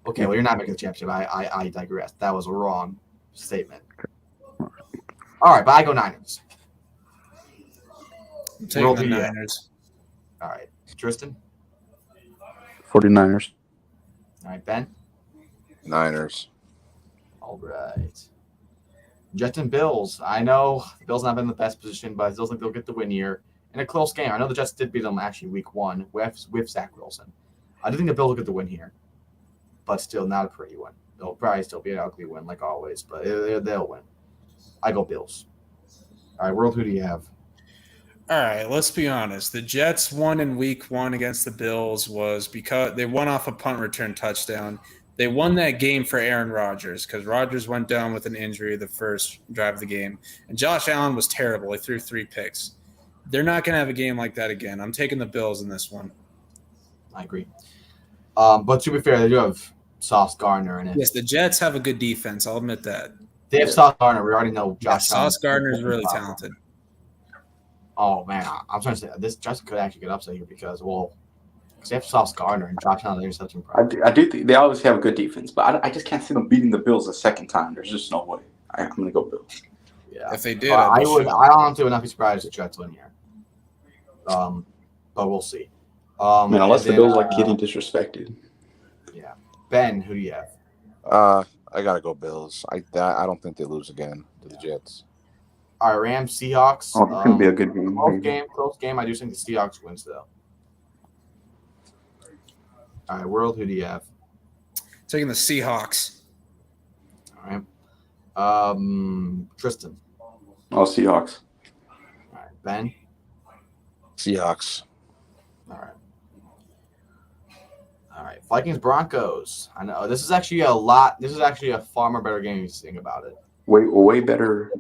Okay, well, you're not making the championship. I digress. That was a wrong statement. All right, but I go Niners. I'm taking World the media. Niners. All right, Tristan. 49ers. All right, Ben. Niners. All right. Jets and Bills. I know the Bills not been in the best position, but I still think they'll get the win here in a close game. I know the Jets did beat them actually week 1 with Zach Wilson. I do think the Bills will get the win here, but still not a pretty one. They'll probably still be an ugly win like always, but they'll win. I go Bills. All right, World, who do you have? All right, let's be honest. The Jets won in week 1 against the Bills was because they won off a punt return touchdown. They won that game for Aaron Rodgers because Rodgers went down with an injury the first drive of the game. And Josh Allen was terrible. He threw 3 picks. They're not going to have a game like that again. I'm taking the Bills in this one. I agree. But to be fair, they do have Sauce Gardner in it. Yes, the Jets have a good defense. I'll admit that. They have Sauce Gardner. We already know Yeah, Josh. Sauce Gardner is really talented. Oh man, I'm trying to say this just could actually get upset here because they have Sauce Gardner and Josh Allen. They're such impressive. I do think they obviously have a good defense, but I just can't see them beating the Bills a second time. There's just no way. I'm going to go Bills. Yeah, If they did, I honestly would not be surprised if the Jets win here. But we'll see. Unless the then, Bills like getting disrespected. Yeah, Ben, who do you have? I gotta go Bills. I don't think they lose again to the Jets. All right, Rams, Seahawks. Oh, it's going to be a good game. Close game. I do think the Seahawks wins though. All right, World, who do you have? taking the Seahawks. All right. Tristan. Oh, Seahawks. All right, Ben. Seahawks. All right. All right. Vikings Broncos. I know this is actually a far more better game if you think about it. Way better.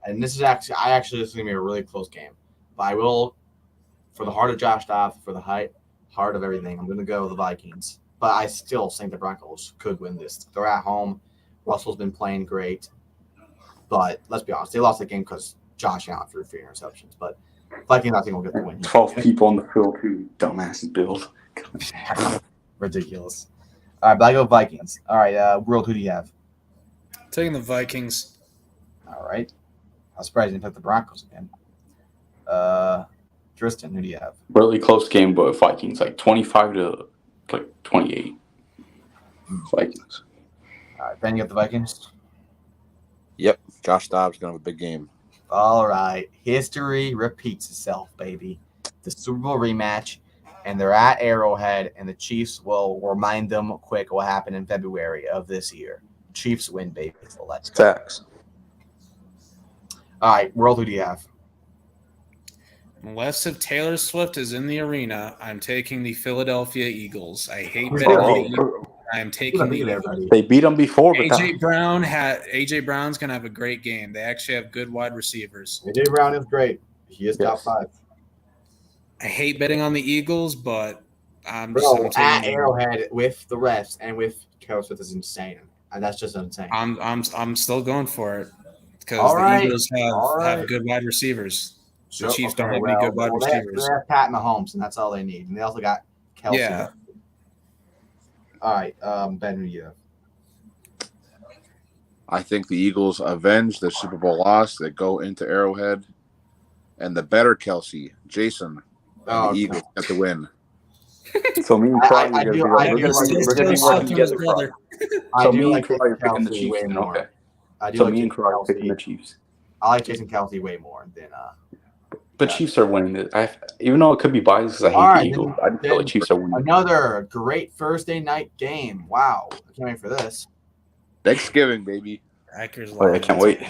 And this is this is gonna be a really close game. But I will, for the heart of Josh Dobbs, for the heart of everything, I'm gonna go with the Vikings. But I still think the Broncos could win this. They're at home. Russell's been playing great. But let's be honest, they lost the game because Josh Allen threw 3 interceptions. But Vikings, I think, will get the win. 12 people on the field who dumbass build. Ridiculous. All right, but I go Vikings. All right, World, who do you have? Taking the Vikings. All right. I'm surprised you didn't pick the Broncos again. Tristan, who do you have? Really close game, but Vikings like 25 to like 28. Vikings. All right, Ben, you got the Vikings? Yep. Josh Dobbs going to have a big game. All right. History repeats itself, baby. The Super Bowl rematch, and they're at Arrowhead, and the Chiefs will remind them quick what happened in February of this year. Chiefs win, baby. So let's go. Facts. All right, World, who do you have? Unless if Taylor Swift is in the arena, I'm taking the Philadelphia Eagles. I hate betting on the Eagles. I'm taking the Eagles. They beat them before, but AJ Brown's gonna have a great game. They actually have good wide receivers. AJ Brown is great. He is top 5. I hate betting on the Eagles, but I'm at Arrowhead with the refs and with Taylor Swift is insane. And that's just insane. I'm still going for it because the Eagles have good wide receivers. The Chiefs don't have any good wide receivers. They have Pat Mahomes, and that's all they need. And they also got Kelsey. Yeah. All right, Ben, who do you have? I think the Eagles avenge the Super Bowl loss. They go into Arrowhead, and the better Kelsey, Jason, and the Eagles get the win. So me and Cry, we're going to be working together. So me and Cry are picking the Chiefs. Okay. So me and Cry are picking the Chiefs. I like Jason Kelsey way more than. But Chiefs are winning it. Even though it could be biased because I hate the Eagles, I feel like Chiefs are winning. Another great Thursday night game. Wow, I can't wait for this. Thanksgiving, baby. I can't wait.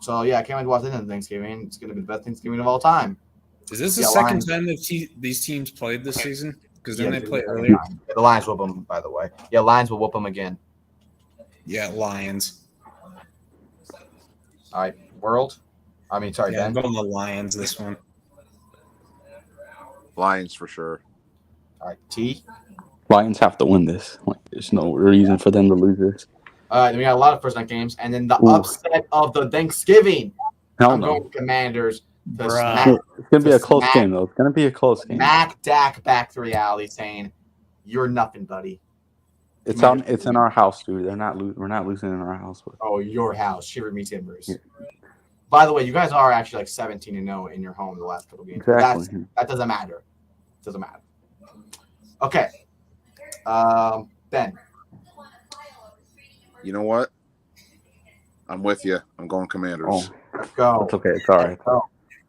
So yeah, I can't wait to watch it on Thanksgiving. It's going to be the best Thanksgiving of all time. Is this the second time that these teams played this season? Because then they played earlier. Yeah, the Lions whoop them, by the way. Yeah, Lions will whoop them again. Yeah, Lions. All right, World. Ben. I'm going the Lions this one. Lions for sure. All right, T. Lions have to win this. Like, there's no reason for them to lose this. All right, then we got a lot of first night games, and then the upset of the Thanksgiving. I'm going Commanders. It's gonna be a close game, though. It's gonna be a close game. Mac Dak back to reality, saying, "You're nothing, buddy." It's in our house, dude. We're not losing in our house. Oh, your house, shiver me timbers. Yeah. By the way, you guys are actually like 17-0 in your home the last couple games. Exactly. That doesn't matter. It doesn't matter. Okay. Ben. You know what? I'm with you. I'm going Commanders. Oh, let's go. It's okay. It's all right.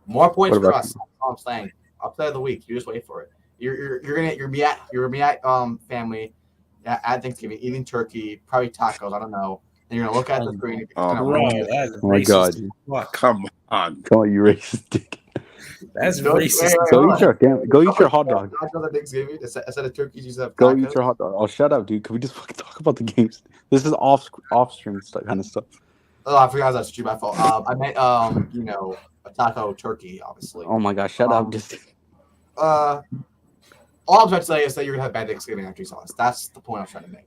More points for us. That's all I'm saying. Upset of the week. You just wait for it. You're gonna be at family at Thanksgiving eating turkey, probably tacos. I don't know. And you're gonna look at the screen. Oh my God! Come on, you racist dick. That's racist. Go eat your hot dog. Thanksgiving. Instead of turkeys, you have go eat your hot dog. Oh, shut up, dude. Can we just fucking talk about the games? This is off stream kind of stuff. Oh, I forgot that's my fault. I meant a taco turkey, obviously. Oh my gosh, shut up. Just all I'm trying to say is that you're gonna have bad Thanksgiving after you saw this. That's the point I was trying to make.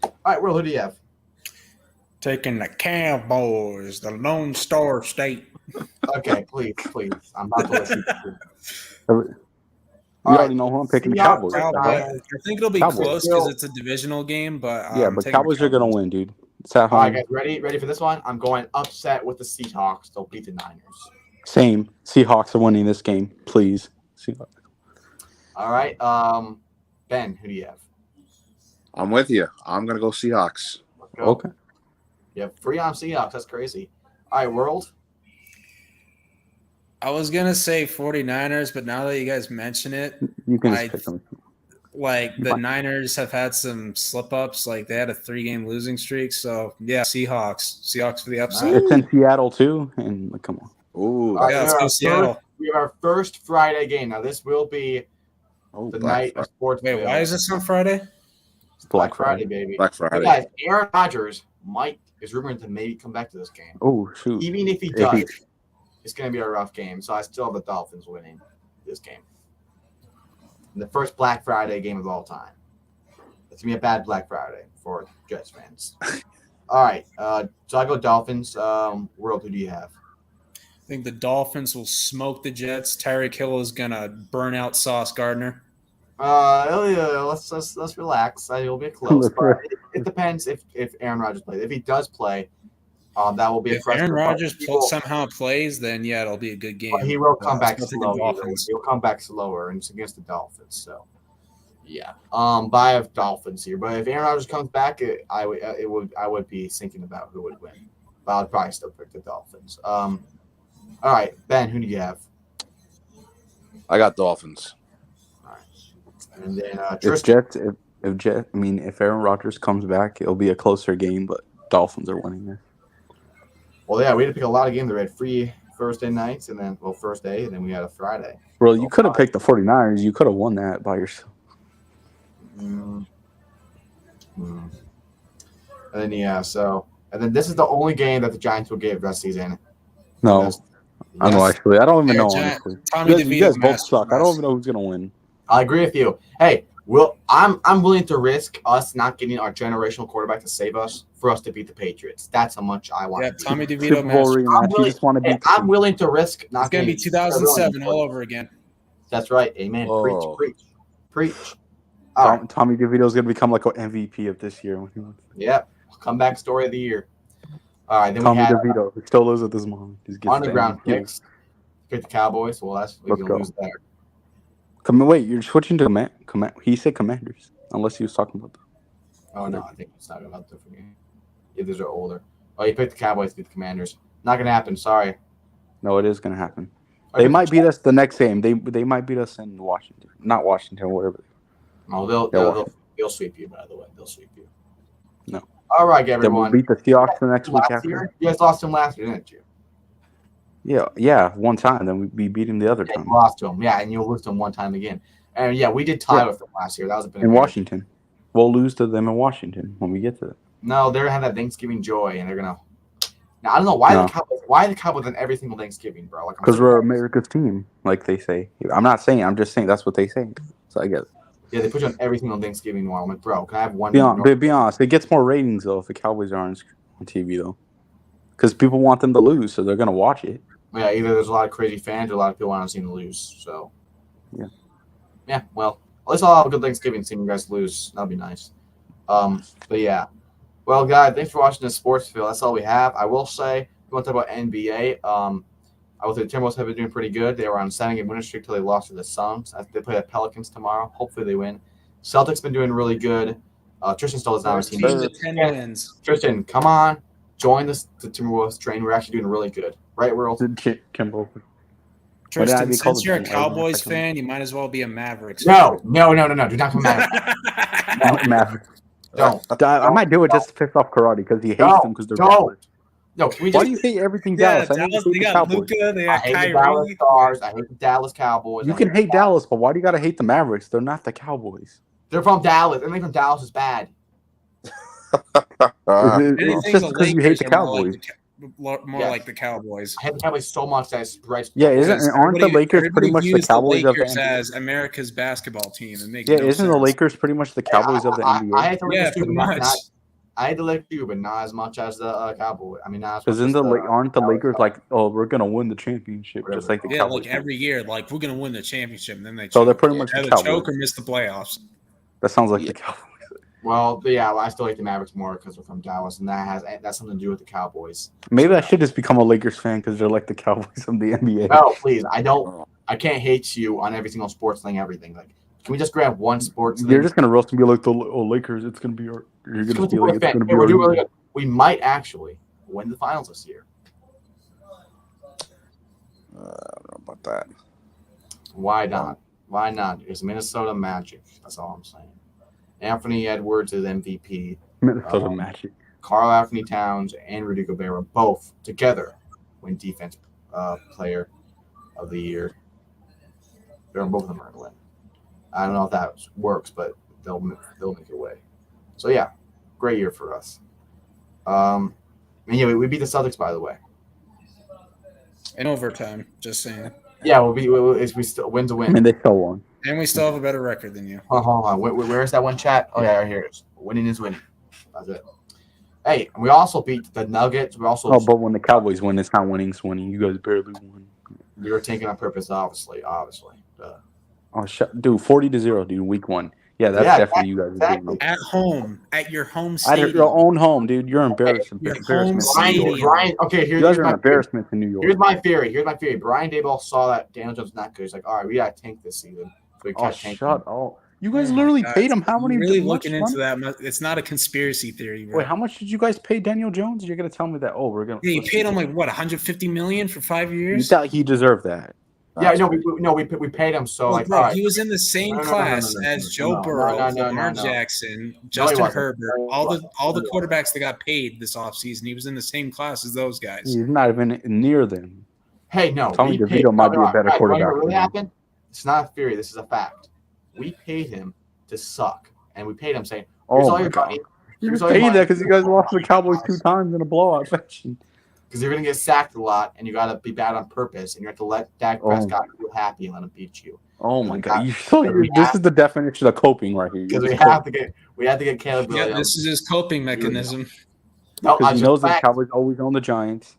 All right, Will, who do you have? Taking the Cowboys, the Lone Star State. Okay, please. I'm about to listen. You already know who I'm picking. The Cowboys. I think it'll be close because it's a divisional game, but but Cowboys are gonna win, dude. All right, guys, ready for this one? I'm going upset with the Seahawks. They'll beat the Niners. Same. Seahawks are winning this game, please. Seahawks. All right, Ben, who do you have? I'm with you. I'm gonna go Seahawks. Go. Okay. Yeah, 3 on Seahawks. That's crazy. All right, World. I was gonna say 49ers, but now that you guys mention it, you can just pick them. Like the Niners have had some slip-ups. Like they had a 3-game losing streak. So yeah, Seahawks for the upset. It's in Seattle too, and come on. Ooh, let's go Seattle. We have our first Friday game. Now this will be the night of sports. Wait, why is this on Friday? It's Black Friday, baby. Black Friday. Hey guys, Aaron Rodgers is rumored to maybe come back to this game. Oh shoot! Even if he does, it's going to be a rough game. So I still have the Dolphins winning this game. The first Black Friday game of all time. It's going to be a bad Black Friday for Jets fans. All right. So I go Dolphins. World, who do you have? I think the Dolphins will smoke the Jets. Tyreek Hill is going to burn out Sauce Gardner. Let's relax. It'll be close. But it depends if Aaron Rodgers plays. If he does play, that will be a pressure. If Aaron Rodgers somehow plays, then yeah, it'll be a good game. He will come back slow. He'll come back slower, and it's against the Dolphins. So, yeah. But I have Dolphins here. But if Aaron Rodgers comes back, I would be thinking about who would win. But I'd probably still pick the Dolphins. All right, Ben, who do you have? I got Dolphins. All right, and then Tristan. If Aaron Rodgers comes back, it'll be a closer game, but Dolphins are winning this. Well, yeah, we had to pick a lot of games. We had free Thursday nights, and then first day, and then we had a Friday. Well, you could have picked the 49ers. You could have won that by yourself. And then and then this is the only game that the Giants will give rest season. No, I know actually. I don't even know honestly. You guys both suck. I don't even know who's gonna win. I agree with you. Hey, I'm willing to risk us not getting our generational quarterback to save us for us to beat the Patriots. That's how much I want. Yeah, Tommy DeVito match. I'm willing to risk not. It's gonna be 2007 all over again. That's right. Amen. Oh. Preach. Tommy DeVito is gonna become like an MVP of this year. Yep. Comeback story of the year. All right, then Tommy DeVito still lives at this moment. Underground picks. Pick the Cowboys. Well, we're gonna lose there. Wait, you're switching to he said Commanders, unless he was talking about them. Oh no, I think he's talking about different game. Yeah, these are older. Oh, you picked the Cowboys to beat the Commanders. Not gonna happen. Sorry. No, it is gonna happen. They might beat us the next game. They might beat us in Washington, not Washington, whatever. No, they'll sweep you. By the way, they'll sweep you. No. All right, everyone. Then we'll beat the Seahawks the next week after. You guys lost him last year, didn't you? Yeah, one time. Then we beat him the other time. You lost to him, yeah, and you'll lose to him one time again. And yeah, we did tie with them last year. That was in Washington. We'll lose to them in Washington when we get to it. No, they're gonna have that Thanksgiving joy, and they're gonna. Now I don't know why the Cowboys. Why the Cowboys on every single Thanksgiving, bro? Because we're America's team, like they say. I'm not saying. I'm just saying that's what they say. So I guess. Yeah, they put you on every single Thanksgiving while I'm like, bro, can I have one? Be honest, it gets more ratings though if the Cowboys are on TV though, because people want them to lose, so they're gonna watch it. Yeah, either there's a lot of crazy fans or a lot of people want to see them lose. So. Yeah. Well, at least I'll have a good Thanksgiving seeing you guys lose. That'll be nice. But yeah. Well, guys, thanks for watching this Sportsville. That's all we have. I will say, if you want to talk about NBA, I would say the Timberwolves have been doing pretty good. They were on a 7-game winning streak until they lost to the Suns. They play the Pelicans tomorrow. Hopefully they win. Celtics been doing really good. Tristan still has not team. 10 wins. Tristan, come on. Join the Timberwolves train. We're actually doing really good. Right, World? Tristan, since you're a Cowboys fan, you might as well be a Mavericks fan. No. Do not come Mavericks. Mavericks. Don't. I might do it just to piss off Karate because he hates them because they're Dallas. No, why do you hate everything Dallas? They got Luka, they got Kyrie. I hate the Dallas Stars. I hate the Dallas Cowboys. You can hate Dallas, but why do you got to hate the Mavericks? They're not the Cowboys. They're from Dallas. Anything from Dallas is bad. It's just because you hate the Cowboys. More like the Cowboys. I hate the Cowboys so much that it's aren't the Lakers pretty much the Cowboys of the NBA? As America's basketball team, and isn't the Lakers pretty much the Cowboys of the NBA? I hate the Lakers too, I hate the Lakers too, but not as much as the Cowboys. I mean, not as much. Aren't the Lakers like, oh, we're gonna win the championship, just like the Cowboys? Like every year, like we're gonna win the championship, and then they they're pretty much the Cowboys. Choke or miss the playoffs. That sounds like the Cowboys. Well, I still like the Mavericks more because they're from Dallas, and that's something to do with the Cowboys. Maybe I should just become a Lakers fan because they're like the Cowboys of the NBA. No, please, I can't hate you on every single sports thing, everything. Like, can we just grab one sports thing? You're just gonna roast and be like, Lakers. It's gonna be. You're gonna be like, it's gonna be. We're doing really good. We might actually win the finals this year. I don't know about that. Why not? Why not? It's Minnesota Magic. That's all I'm saying. Anthony Edwards is MVP. Minnesota Magic. Karl Anthony Towns and Rudy Gobert both together win Defense Player of the Year. Both of them are going to win. I don't know if that works, but they'll make it away. So yeah, great year for us. We beat the Celtics, by the way. In overtime, just saying. Yeah, we still win to win. And they still won. And we still have a better record than you. Hold on. Where's that one chat? Oh, yeah, right here it is. Winning is winning. That's it. Hey, we also beat the Nuggets. But when the Cowboys win, it's not winning, it's winning. You guys barely won. We were taking on purpose, obviously. Oh, dude, 40-0, dude, week 1. Yeah, that's definitely you guys. Exactly. At home, at your home stadium. At your own home, dude. You're embarrassing. Your home stadium. Brian, okay, you guys are an embarrassment in New York. Here's my theory. Brian Daboll saw that Daniel Jones was not good. He's like, all right, we got to tank this season. So shut up. You guys literally paid him how many? Really looking into that? It's not a conspiracy theory, bro. Wait, how much did you guys pay Daniel Jones? You're gonna tell me that? Oh, we're gonna. Yeah, you paid him like what, 150 million for 5 years? You thought he deserved that? Yeah, we paid him. So bro, he was in the same class as Joe Burrow, Lamar Jackson, Justin Herbert, all the quarterbacks that got paid this offseason. He was in the same class as those guys. He's not even near them. Hey, no. Tommy DeVito might be a better quarterback. What really happened? It's not a theory. This is a fact. We paid him to suck, and we paid him saying, "Here's all your money." You paid that because you guys lost to the Cowboys 2 times in a blowout fashion. Because you're going to get sacked a lot, and you got to be bad on purpose, and you have to let Dak Prescott feel happy and let him beat you. Oh my God! This is the definition of coping right here. Because we have to get Caleb Williams. Yeah, this is his coping mechanism. Because he knows the Cowboys always own the Giants.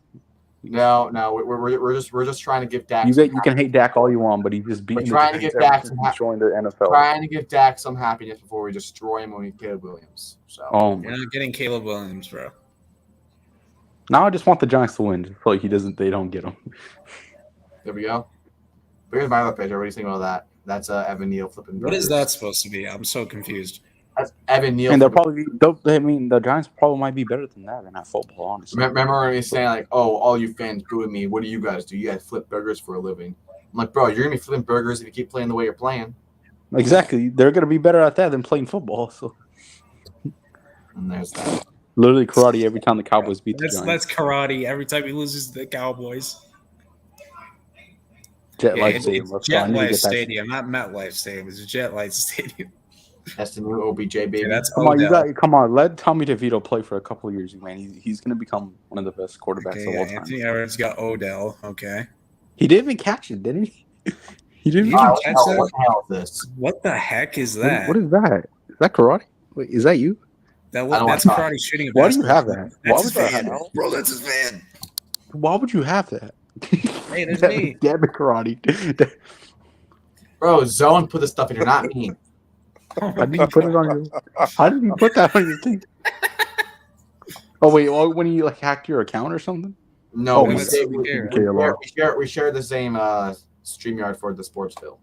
No, we're just trying to give Dak. You can hate Dak all you want, but he's just beating. We're trying to give Dak some join the NFL. Trying to give Dak some happiness before we destroy him when we Caleb Williams. So you're not getting Caleb Williams, bro. Now I just want the Giants to win, so they don't get him. There we go. Here's my other picture. What do you think about that? That's Evan Neal flipping burgers. What is that supposed to be? I'm so confused. That's Evan Neal. And the Giants probably might be better than that in that football, honestly. Remember when he's saying like, "Oh, all you fans booing me. What do you guys do? You guys flip burgers for a living." I'm like, bro, you're gonna be flipping burgers if you keep playing the way you're playing. Exactly. They're gonna be better at that than playing football. So. And there's that. Literally karate every time the Cowboys beat the Giants. That's karate every time he loses to the Cowboys. It's Jet Life Stadium, not MetLife Stadium. It's Jet Life Stadium. That's the new OBJ baby. Yeah, come on, let Tommy DeVito play for a couple of years, man. He's going to become one of the best quarterbacks of all time. Anthony Edwards got Odell. Okay. He didn't even catch it, didn't he? He didn't even catch that. What the hell is this? What the heck is that? What is that? Is that karate? Wait, is that you? That's karate shooting a basketball. Why do you have that? That's his van. Bro, that's his van. Why would you have that? Hey, there's me. Damn it, karate. Bro, Zone put this stuff in here, not me. How did you put it on your? How did you put that on your thing? Oh wait, when you hacked your account or something? No, we share the same StreamYard for the Sportsville.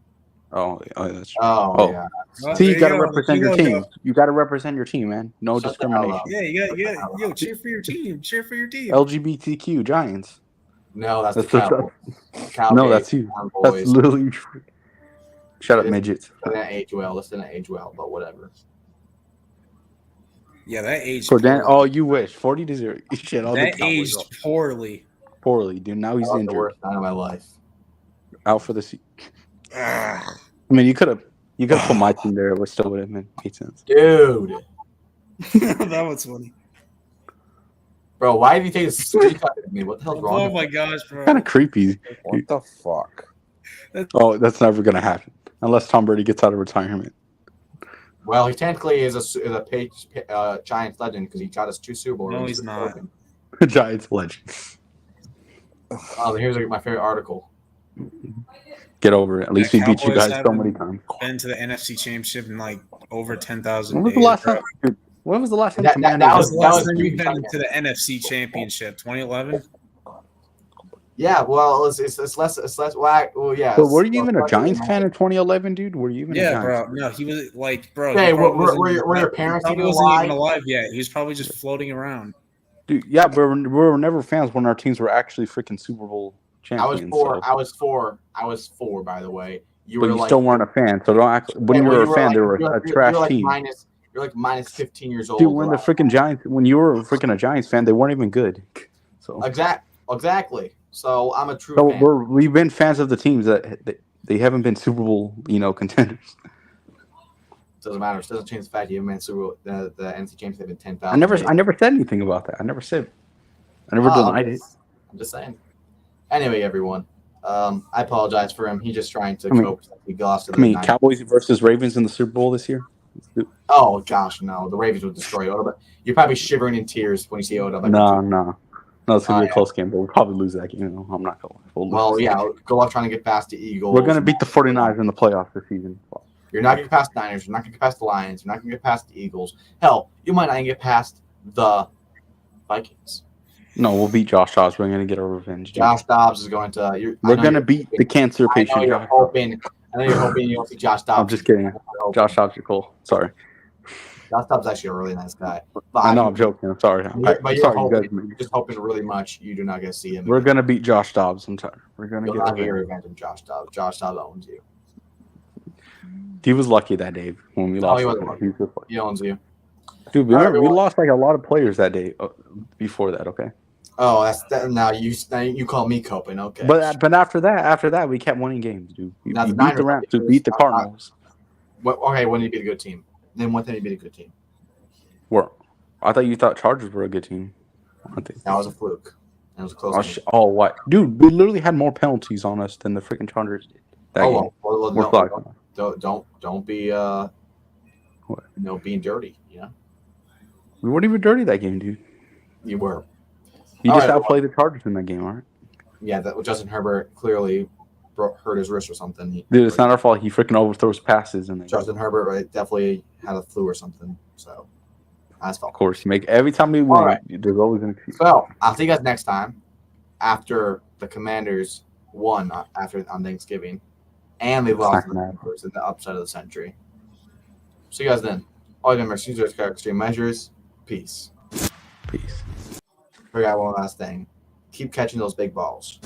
That's true. Yeah. See, you got to represent your team. You got to represent your team, man. No discrimination. Yeah, yo, cheer for your team. Cheer for your team. LGBTQ Giants. No, that's the Cowboys. No, that's you. That's literally true. Shut up, midgets. That didn't age well, but whatever. Yeah, that aged poorly. You wish. 40-0. Shit, that aged poorly. Poorly, dude. Now he's injured. The worst night of my life. Out for the season. I mean, you could have put my team there. It still would have made sense. Dude. That was funny. Bro, why did you take a screenshot of me? What the hell's wrong? Oh my gosh, bro. Kind of creepy. What the fuck? That's never going to happen. Unless Tom Brady gets out of retirement. Well, he technically is a Giants legend because he got us 2 Super Bowls. No, he's not. Giants legend. Here's my favorite article. Get over it. At least we beat you guys so many times. Been to the NFC Championship in like over 10,000 days. When was the last time? That was the last time you've been to the NFC Championship? 2011. Yeah, well, it's less whack. Well, yeah. But were you even a Giants fan in 2011, dude? Were you even? Yeah, bro. No, he was like, bro. Hey, were your parents even alive yet? He was probably just floating around. Dude, yeah, but we were never fans when our teams were actually freaking Super Bowl champions. I was four, by the way. You still weren't a fan, so don't act. When you were a fan, they were a trash team. You're like minus 15 years old. Dude, when the freaking Giants, when you were freaking a Giants fan, they weren't even good. So exactly. So I'm a true fan. We've been fans of the teams that they haven't been Super Bowl, contenders. Doesn't matter. It doesn't change the fact you haven't been Super Bowl. The NFC Champions have been 10,000. I never said anything about that. I never denied it. I'm just saying. Anyway, everyone, I apologize for him. He's just trying to cope. He lost to the Cowboys versus Ravens in the Super Bowl this year. Oh gosh, no! The Ravens would destroy Odell. But you're probably shivering in tears when you see Odell. No. No, it's gonna be a close game, but we'll probably lose that game. I'm not gonna lie. Well, yeah, good luck trying to get past the Eagles. We're gonna beat the 49ers in the playoffs this season. You're not gonna get past the Niners. You're not gonna get past the Lions. You're not gonna get past the Eagles. Hell, you might not even get past the Vikings. No, we'll beat Josh Dobbs. We're gonna get our revenge. Dude. Josh Dobbs is going to. We're gonna beat the cancer patient. I know you're hoping you don't see Josh Dobbs. I'm just kidding. Josh Dobbs, you're cool. Sorry. Josh Dobbs is actually a really nice guy. But I know I'm joking. I'm sorry. But you're just hoping really much you do not get to see him. We're gonna beat Josh Dobbs. I'm sorry. We're gonna get your revenge on Josh Dobbs. Josh Dobbs owns you. He was lucky that day when we lost. He wasn't lucky. He owns you. Dude, remember, we lost like a lot of players that day before that, okay? Oh, now you call me coping, okay. But after that, we kept winning games, dude. We beat the Rams to beat the Cardinals. Okay, when you beat a good team. Then when did you beat a good team? I thought you thought Chargers were a good team. That was a fluke. That was a close game. Oh, what? Dude, we literally had more penalties on us than the freaking Chargers did. Don't be being dirty, you know? We weren't even dirty that game, dude. You were. You just outplayed the Chargers in that game, all right? Yeah, Justin Herbert clearly hurt his wrist or something. Dude, it's not our fault. He freaking overthrows passes. Justin Herbert definitely had a flu or something. So, that's fault. Of course, every time we win, there's always an excuse. So, I'll see you guys next time after the Commanders won on Thanksgiving. And they lost in the upside of the century. See you guys then. All you remember, extreme measures. Peace. Peace. Forgot one last thing. Keep catching those big balls.